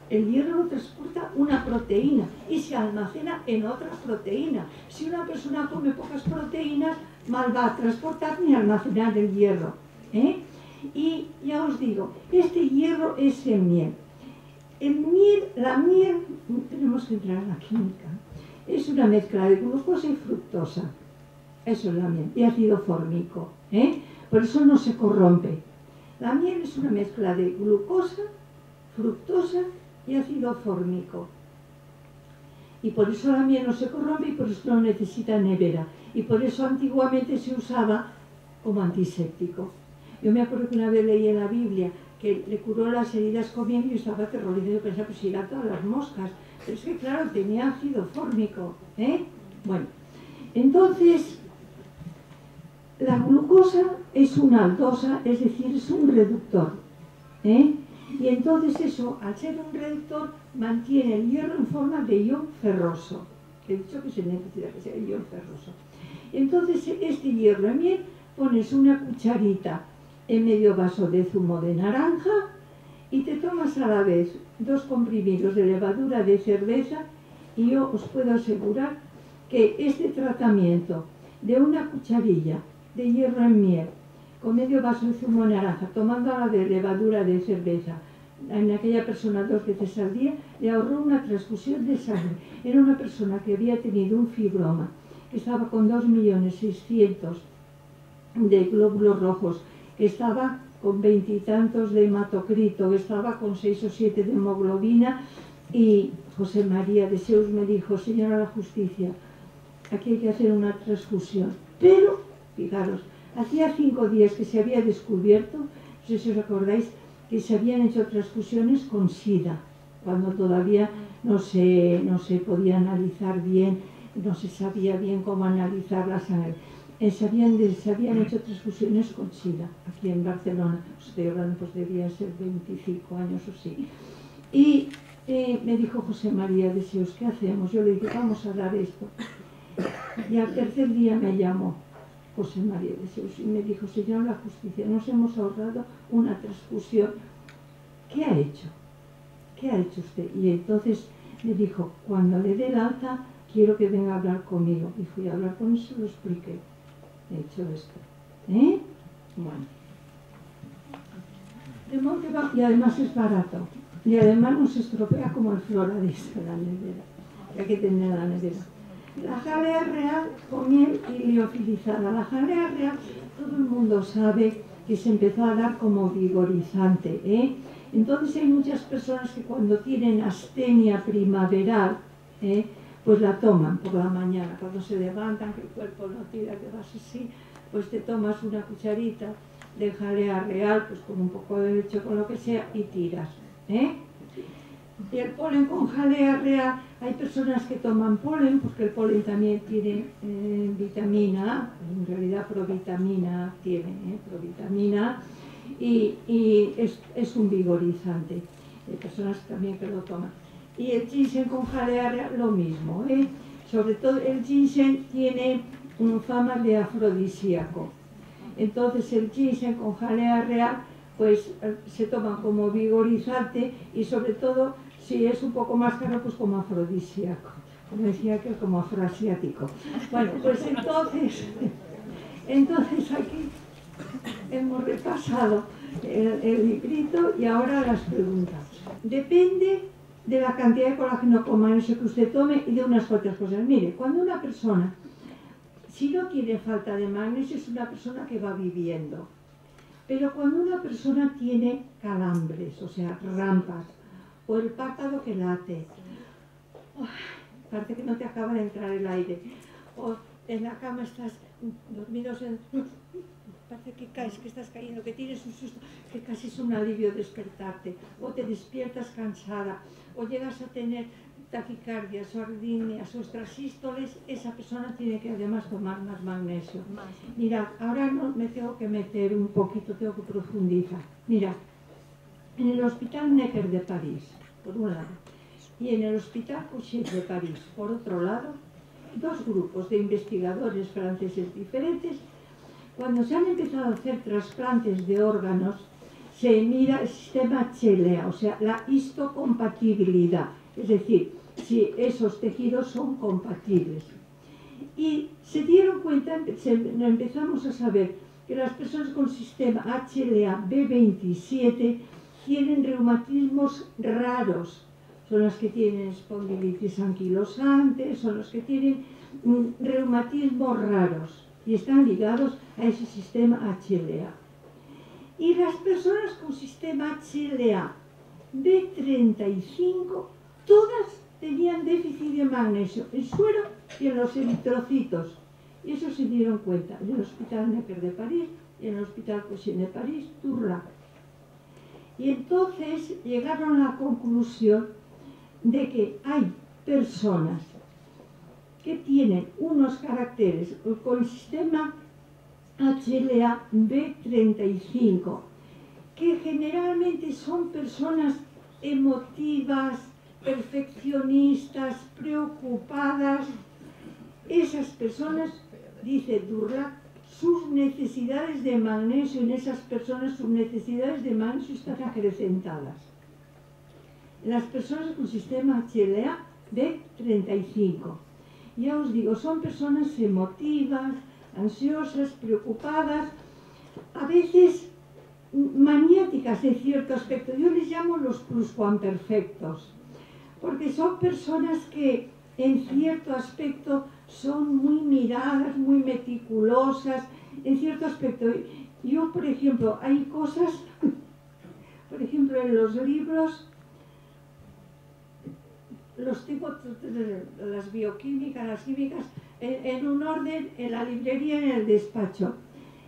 el hierro lo transporta una proteína y se almacena en otra proteína. Si una persona come pocas proteínas, mal va a transportar ni almacenar el hierro. Y ya os digo, este hierro es en miel. La miel, tenemos que entrar en la química, es una mezcla de glucosa y fructosa. Eso es la miel, y ácido fórmico. Por eso no se corrompe. La miel es una mezcla de glucosa, fructosa y ácido fórmico. Y por eso la miel no se corrompe y por eso no necesita nevera. Y por eso antiguamente se usaba como antiséptico. Yo me acuerdo que una vez leí en la Biblia que le curó las heridas con miel y yo estaba aterrorizada. Yo pensaba, pues irá todas las moscas. Pero es que claro, tenía ácido fórmico. Bueno, entonces la glucosa es una aldosa, es decir, es un reductor. Y entonces eso, al ser un reductor, mantiene el hierro en forma de ion ferroso. He dicho que se necesita que sea ion ferroso. Entonces este hierro en miel pones una cucharita en medio vaso de zumo de naranja y te tomas a la vez 2 comprimidos de levadura de cerveza, y yo os puedo asegurar que este tratamiento de una cucharilla de hierro en miel con medio vaso de zumo de naranja, tomando a la vez levadura de cerveza, en aquella persona 2 veces al día, le ahorró una transfusión de sangre. Era una persona que había tenido un fibroma, que estaba con 2.600.000 de glóbulos rojos, que estaba con 20 y tantos de hematocrito, que estaba con 6 o 7 de hemoglobina, y José María de Seus me dijo, señora la Justicia, aquí hay que hacer una transfusión. Pero, fijaros, hacía 5 días que se había descubierto, no sé si os acordáis, que se habían hecho transfusiones con SIDA, cuando todavía no se podía analizar bien, no se sabía bien cómo analizar la sangre. Se habían hecho transfusiones con SIDA, aquí en Barcelona, os estoy hablando, pues debía ser 25 años o sí. Y me dijo José María de Seus, ¿qué hacemos? Yo le dije, vamos a dar esto. Y al tercer día me llamó José María de Seus y me dijo, señor la Justicia, nos hemos ahorrado una transfusión. ¿Qué ha hecho? ¿Qué ha hecho usted? Y entonces me dijo, cuando le dé el alta, quiero que venga a hablar conmigo. Y fui a hablar con él, se lo expliqué. He hecho esto. Bueno. De modo que va, y además es barato. Y además no se estropea como el Floradis de la nevera. Hay que tener la nevera. La jalea real con miel y liofilizada. La jalea real, todo el mundo sabe que se empezó a dar como vigorizante, ¿eh? Entonces hay muchas personas que cuando tienen astenia primaveral, pues la toman por la mañana, cuando se levantan, que el cuerpo no tira, que vas así, pues te tomas una cucharita de jalea real, pues con un poco de leche, con lo que sea, y tiras, ¿eh? Y el polen con jalea real, hay personas que toman polen, porque el polen también tiene vitamina A, en realidad provitamina A tiene, provitamina A, y es un vigorizante. Hay personas también que lo toman. Y el ginseng con jalea real, lo mismo, ¿eh? Sobre todo el ginseng tiene fama de afrodisíaco. Entonces el ginseng con jalea real, pues se toma como vigorizante y sobre todo, si es un poco más caro, pues como afrodisíaco. Como decía que como afroasiático. Bueno, pues entonces aquí hemos repasado el librito y ahora las preguntas. Depende de la cantidad de colágeno con magnesio que usted tome y de unas cuantas cosas. Mire, cuando una persona, si no tiene falta de magnesio, es una persona que va viviendo. Pero cuando una persona tiene calambres, o sea, rampas, o el párpado que late, parece que no te acaba de entrar el aire, o en la cama estás dormido, parece que caes, que estás cayendo, que tienes un susto, que casi es un alivio despertarte, o te despiertas cansada, o llegas a tener taquicardias o arritmias o extrasístoles, esa persona tiene que además tomar más magnesio. Mirad, ahora no me tengo que meter un poquito, tengo que profundizar. Mirad, en el Hospital Necker de París, por un lado, y en el Hospital Couchet de París, por otro lado, dos grupos de investigadores franceses diferentes. Cuando se han empezado a hacer trasplantes de órganos, se mira el sistema HLA, o sea, la histocompatibilidad, es decir, si esos tejidos son compatibles. Y se dieron cuenta, empezamos a saber que las personas con sistema HLA B27 tienen reumatismos raros, son las que tienen espondilitis anquilosante, son los que tienen reumatismos raros y están ligados a ese sistema HLA. Y las personas con sistema HLA B35, todas tenían déficit de magnesio en suero y en los eritrocitos. Y eso se dieron cuenta en el Hospital Necker de París y en el Hospital Couchet de París, Tourlac. Y entonces llegaron a la conclusión de que hay personas que tienen unos caracteres con el sistema HLA B35, que generalmente son personas emotivas, perfeccionistas, preocupadas. Esas personas, dice Tourlac, sus necesidades de magnesio, en esas personas sus necesidades de magnesio están acrecentadas. En las personas con sistema HLA B35. Ya os digo, son personas emotivas, ansiosas, preocupadas, a veces maniáticas en cierto aspecto. Yo les llamo los pluscuamperfectos, porque son personas que en cierto aspecto son muy miradas, muy meticulosas, en cierto aspecto. Yo, por ejemplo, hay cosas, por ejemplo, en los libros, los tengo, las bioquímicas, las químicas, en un orden, en la librería, en el despacho.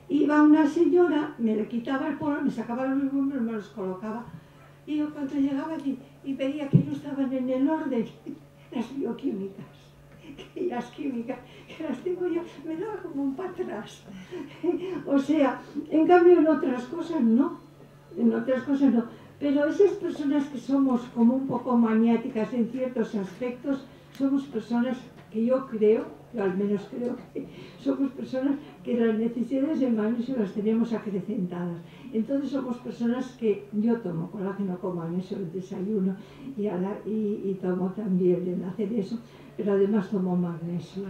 Iba una señora, me le quitaba el polvo, me sacaba los números, me los colocaba. Y yo cuando llegaba allí y veía que no estaban en el orden, las bioquímicas y las químicas, que las tengo yo, me daba como un para atrás. O sea, en cambio en otras cosas no, Pero esas personas que somos como un poco maniáticas en ciertos aspectos, somos personas que yo al menos creo que somos personas que las necesidades de magnesio las tenemos acrecentadas. Entonces somos personas que yo tomo colágeno con magnesio en el desayuno y tomo también en hacer eso, pero además tomo magnesio.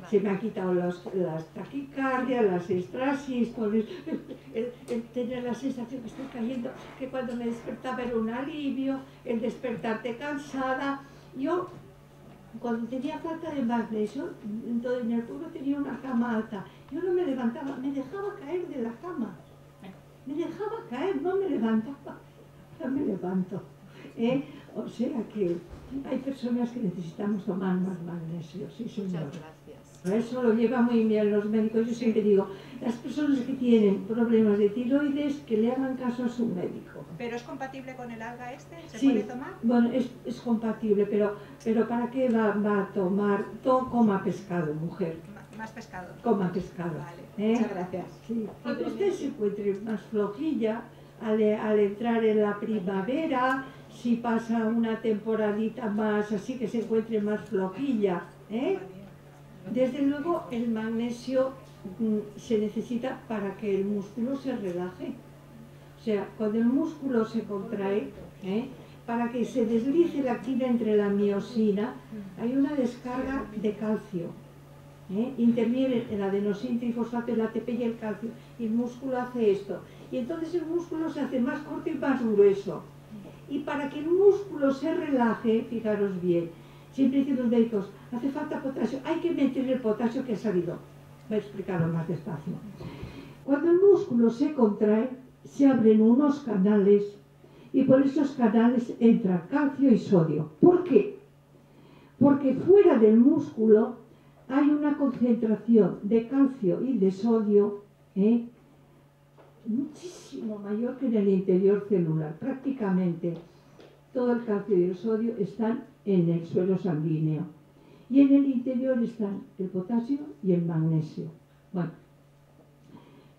Se me han quitado las taquicardias, las extrasístoles, el tener la sensación que estoy cayendo, que cuando me despertaba era un alivio, el despertarte cansada. Yo cuando tenía falta de magnesio, entonces en el pueblo tenía una cama alta, yo no me levantaba, me dejaba caer de la cama, me dejaba caer, no me levantaba, ya me levanto. O sea que hay personas que necesitamos tomar más magnesio, sí señor. Muchas gracias. Eso lo llevan muy bien los médicos. Yo siempre digo, las personas que tienen problemas de tiroides, que le hagan caso a su médico. ¿Pero es compatible con el alga este? ¿Se Sí, puede tomar? bueno, es compatible, pero ¿para qué va a tomar? Coma pescado, mujer. Más pescado. Coma pescado. Vale, muchas gracias. Sí. Cuando usted se encuentre más flojilla, al entrar en la primavera, si pasa una temporadita más así que se encuentre más flojilla, desde luego el magnesio se necesita para que el músculo se relaje. O sea, cuando el músculo se contrae, para que se deslice la actina entre la miosina, hay una descarga de calcio. Interviene el adenosín trifosfato, el ATP y el calcio, y el músculo hace esto. Y entonces el músculo se hace más corto y más grueso. Y para que el músculo se relaje, fijaros bien, siempre dicen los médicos, hace falta potasio, hay que meter el potasio que ha salido. Voy a explicarlo más despacio. Cuando el músculo se contrae, se abren unos canales y por esos canales entra calcio y sodio. ¿Por qué? Porque fuera del músculo hay una concentración de calcio y de sodio muchísimo mayor que en el interior celular. Prácticamente todo el calcio y el sodio están en el suelo sanguíneo. Y en el interior están el potasio y el magnesio. Bueno,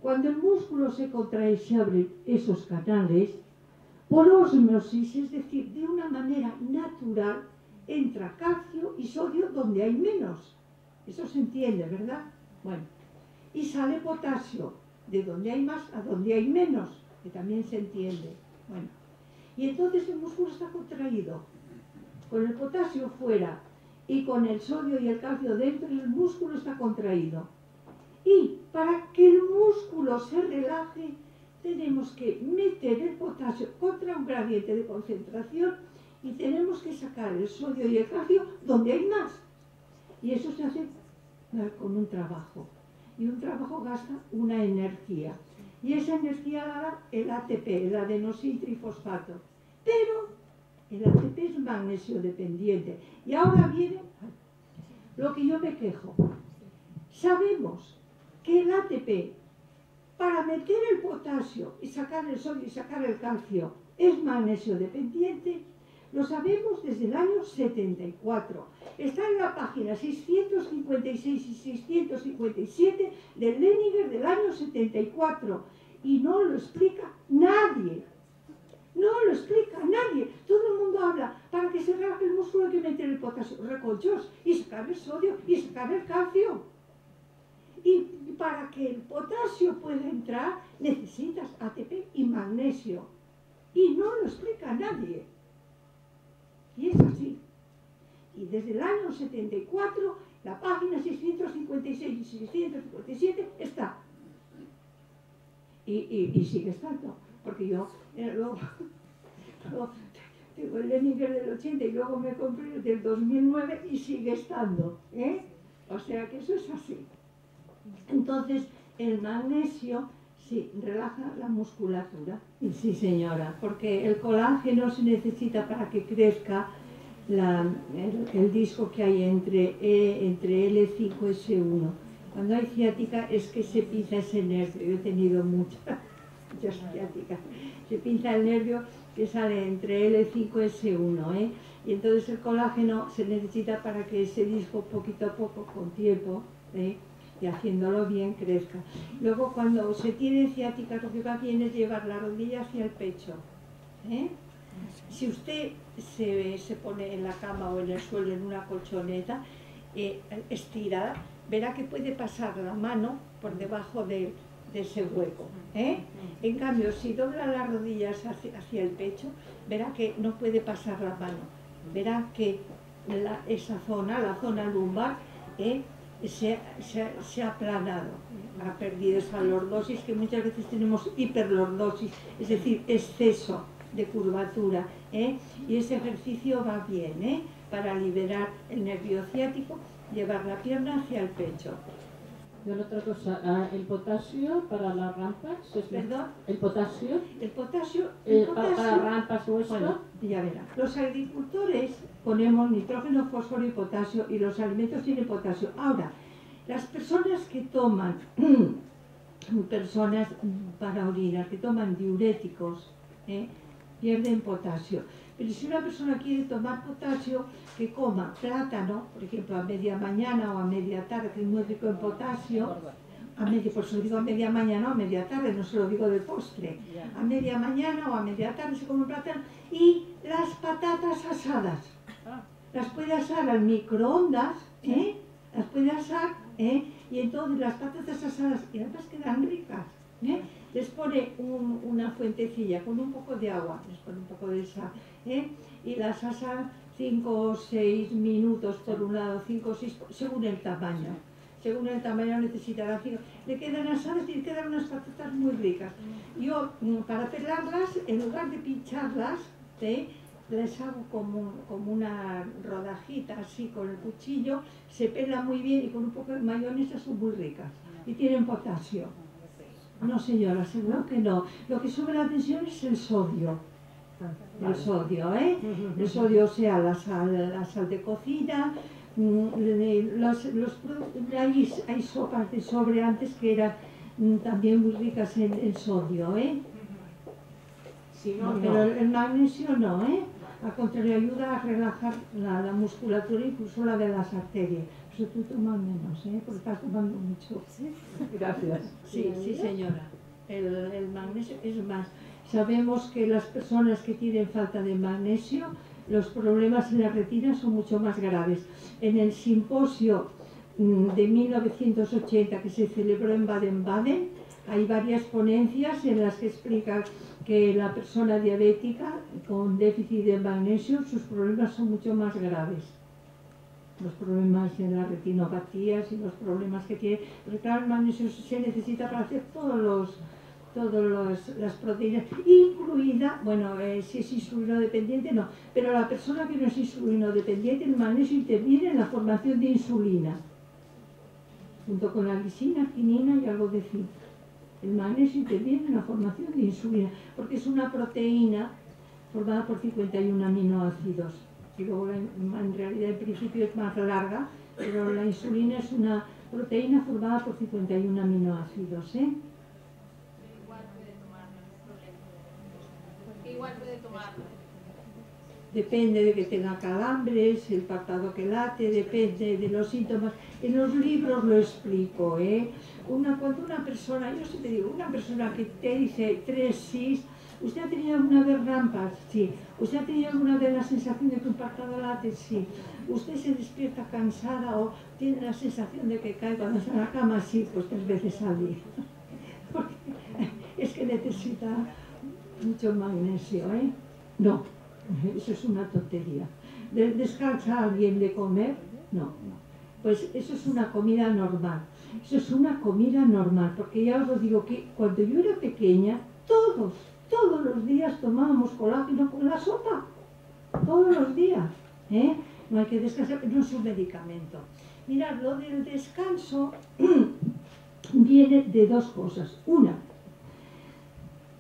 cuando el músculo se contrae y se abren esos canales, por ósmosis, es decir, de una manera natural, entra calcio y sodio donde hay menos. Eso se entiende, ¿verdad? Bueno, y sale potasio, de donde hay más a donde hay menos, que también se entiende. Bueno, y entonces el músculo está contraído, con el potasio fuera y con el sodio y el calcio dentro, el músculo está contraído. Y para que el músculo se relaje, tenemos que meter el potasio contra un gradiente de concentración y tenemos que sacar el sodio y el calcio donde hay más. Y eso se hace con un trabajo. Y un trabajo gasta una energía. Y esa energía la da el ATP, el adenosín trifosfato. Pero el ATP es magnesio dependiente. Y ahora viene lo que yo me quejo. Sabemos que el ATP, para meter el potasio y sacar el sodio y sacar el calcio, es magnesio dependiente. Lo sabemos desde el año 74. Está en la página 656 y 657 del Leninger del año 74. Y no lo explica nadie. No lo explica nadie. Todo el mundo habla, para que se relaje el músculo hay que meter el potasio, recolchos, y sacar el sodio y sacar el calcio. Y para que el potasio pueda entrar, necesitas ATP y magnesio. Y no lo explica nadie. Y es así. Y desde el año 74, la página 656 y 657 está. Y sigue estando. Porque yo luego tengo el Leninger del 80 y luego me compré el del 2009 y sigue estando. O sea que eso es así. Entonces, el magnesio sí relaja la musculatura. Y sí, señora, porque el colágeno se necesita para que crezca el disco que hay entre L5-S1. Cuando hay ciática es que se pinza ese nervio. Yo he tenido muchas ciáticas. Se pinza el nervio que sale entre L5-S1. Y entonces el colágeno se necesita para que ese disco poquito a poco, con tiempo, y haciéndolo bien, crezca. Luego, cuando se tiene ciática, lo que va bien es llevar la rodilla hacia el pecho. Si usted se pone en la cama o en el suelo en una colchoneta estirada, verá que puede pasar la mano por debajo de ese hueco. En cambio, si dobla las rodillas hacia el pecho, verá que no puede pasar la mano. Verá que esa zona, la zona lumbar, se ha aplanado, ha perdido esa lordosis, que muchas veces tenemos hiperlordosis, es decir, exceso de curvatura, y ese ejercicio va bien, para liberar el nervio ciático, llevar la pierna hacia el pecho. Y otra cosa, el potasio para las rampas, ¿Perdón? ¿El potasio? El potasio, Para rampas o esto. bueno, ya verán. Los agricultores ponemos nitrógeno, fósforo y potasio, y los alimentos tienen potasio. Ahora, las personas que toman, personas para orinar, que toman diuréticos, pierden potasio. Pero si una persona quiere tomar potasio, que coma plátano, por ejemplo, a media mañana o a media tarde, que es muy rico en potasio, por eso lo digo a media mañana o a media tarde, no se lo digo de postre. A media mañana o a media tarde se come un plátano. Y las patatas asadas, las puede asar al microondas, las puede asar, y entonces las patatas asadas, y además quedan ricas, les pone una fuentecilla con un poco de agua, les pone un poco de sal, y las asa 5 o 6 minutos por un lado, 5 o 6, según el tamaño. Según el tamaño necesitará, le quedan asadas y le quedan unas patatas muy ricas. Yo, para pelarlas, en lugar de pincharlas, les hago como una rodajita así con el cuchillo, se pela muy bien y con un poco de mayonesa son muy ricas. Y tienen potasio. No señora, seguro que no. Lo que sube la tensión es el sodio. El sodio, El sodio, o sea, la sal de cocina. Hay sopas de sobre antes que eran también muy ricas en sodio, Si no, pero el magnesio no, al contrario, ayuda a relajar la musculatura, incluso la de las arterias. Pero tú tomas menos, porque estás tomando mucho. Gracias. Sí, sí señora. El magnesio es más. Sabemos que las personas que tienen falta de magnesio, los problemas en la retina son mucho más graves. En el simposio de 1980 que se celebró en Baden-Baden, hay varias ponencias en las que explican que la persona diabética con déficit de magnesio, sus problemas son mucho más graves. Los problemas en las retinopatías y los problemas que tiene. Porque claro, el magnesio se necesita para hacer todas las proteínas, incluida, bueno, si es insulino dependiente no, pero la persona que no es insulino dependiente, el magnesio interviene en la formación de insulina, junto con la lisina, quinina y algo de zinc. El magnesio interviene en la formación de insulina, porque es una proteína formada por 51 aminoácidos. Y luego en realidad en principio es más larga, pero la insulina es una proteína formada por 51 aminoácidos, Igual puede tomarlo. Depende de que tenga calambres, el párpado que late, depende de los síntomas. En los libros lo explico, Cuando una persona, yo siempre digo, una persona que te dice 3 sí, ¿usted ha tenido alguna vez rampas? Sí. ¿Usted ha tenido alguna vez la sensación de que un párpado late? Sí. ¿Usted se despierta cansada o tiene la sensación de que cae cuando está en la cama? Sí, pues 3 veces al día. Porque es que necesita mucho magnesio, No, eso es una tontería. ¿Descansa alguien de comer? No. Pues eso es una comida normal. Eso es una comida normal, porque ya os lo digo que cuando yo era pequeña, todos los días tomábamos colágeno con la sopa. Todos los días, No hay que descansar, no es un medicamento. Mirad, lo del descanso viene de 2 cosas. Una,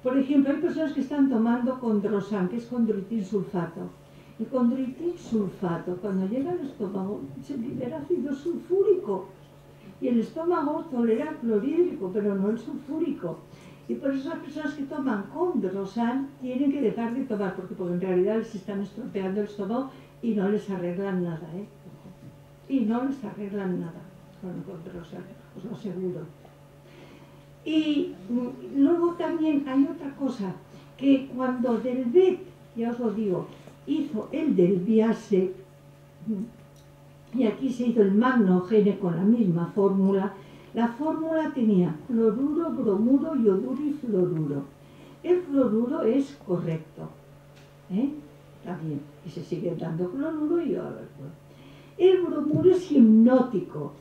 por ejemplo, hay personas que están tomando condrosan, que es condroitin sulfato. El condroitin sulfato, cuando llega al estómago, se libera ácido sulfúrico. Y el estómago tolera el clorhídrico, pero no el sulfúrico. Y por eso las personas que toman condrosan tienen que dejar de tomar, porque en realidad les están estropeando el estómago y no les arreglan nada, Y no les arreglan nada con el condrosan, os lo aseguro. Y luego también hay otra cosa, que cuando Delvet, ya os lo digo, hizo el del Biase, y aquí se hizo el Magnogene con la misma fórmula, la fórmula tenía cloruro, bromuro, yoduro y fluoruro. El fluoruro es correcto, está bien, y se sigue dando cloruro y yoduro. El bromuro es hipnótico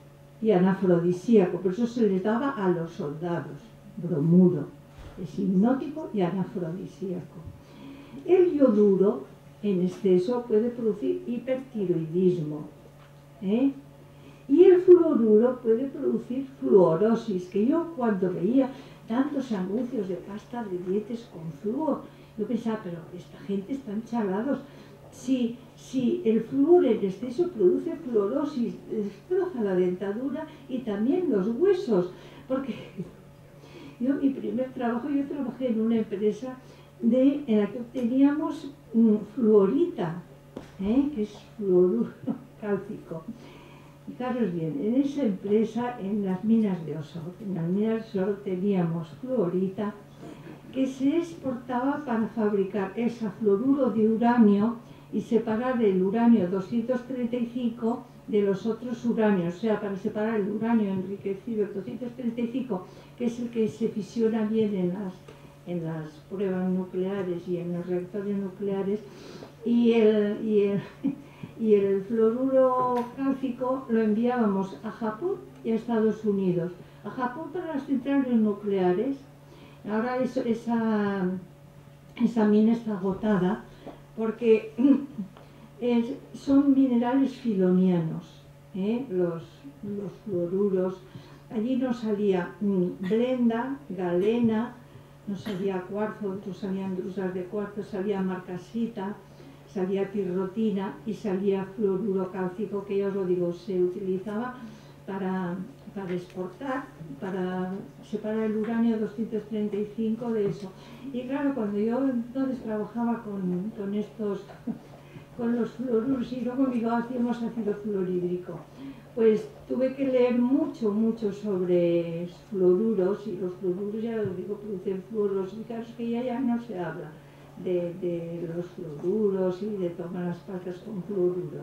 y anafrodisíaco, por eso se les daba a los soldados, bromuro, es hipnótico y anafrodisíaco. El yoduro en exceso puede producir hipertiroidismo, ¿eh? Y el fluoruro puede producir fluorosis, que yo cuando veía tantos anuncios de pasta de dientes con flúor, yo pensaba, pero esta gente están chalados. Si el flúor en exceso produce fluorosis, destroza la dentadura y también los huesos, porque yo mi primer trabajo, yo trabajé en una empresa en la que obteníamos fluorita, que es fluoruro cálcico. Fijaros bien, en esa empresa, en las minas de Osor, teníamos fluorita que se exportaba para fabricar ese fluoruro de uranio y separar el uranio 235 de los otros uranios, o sea, para separar el uranio enriquecido 235, que es el que se fisiona bien en las pruebas nucleares y en los reactores nucleares, y el fluoruro cálcico lo enviábamos a Japón y a Estados Unidos. A Japón para las centrales nucleares. Ahora esa mina está agotada porque son minerales filonianos, los fluoruros. Allí no salía blenda, galena, no salía cuarzo, otros salían drusas de cuarzo, salía marcasita, salía pirrotina y salía fluoruro cálcico, que ya os lo digo, se utilizaba para exportar, para separar el uranio 235 de eso. Y claro, cuando yo entonces trabajaba con los fluoruros y luego hacíamos ácido fluorhídrico, pues tuve que leer mucho sobre fluoruros, y los fluoruros, ya lo digo, producen fluoros. Fijaros que ya no se habla de los fluoruros y de tomar las pastas con fluoruro,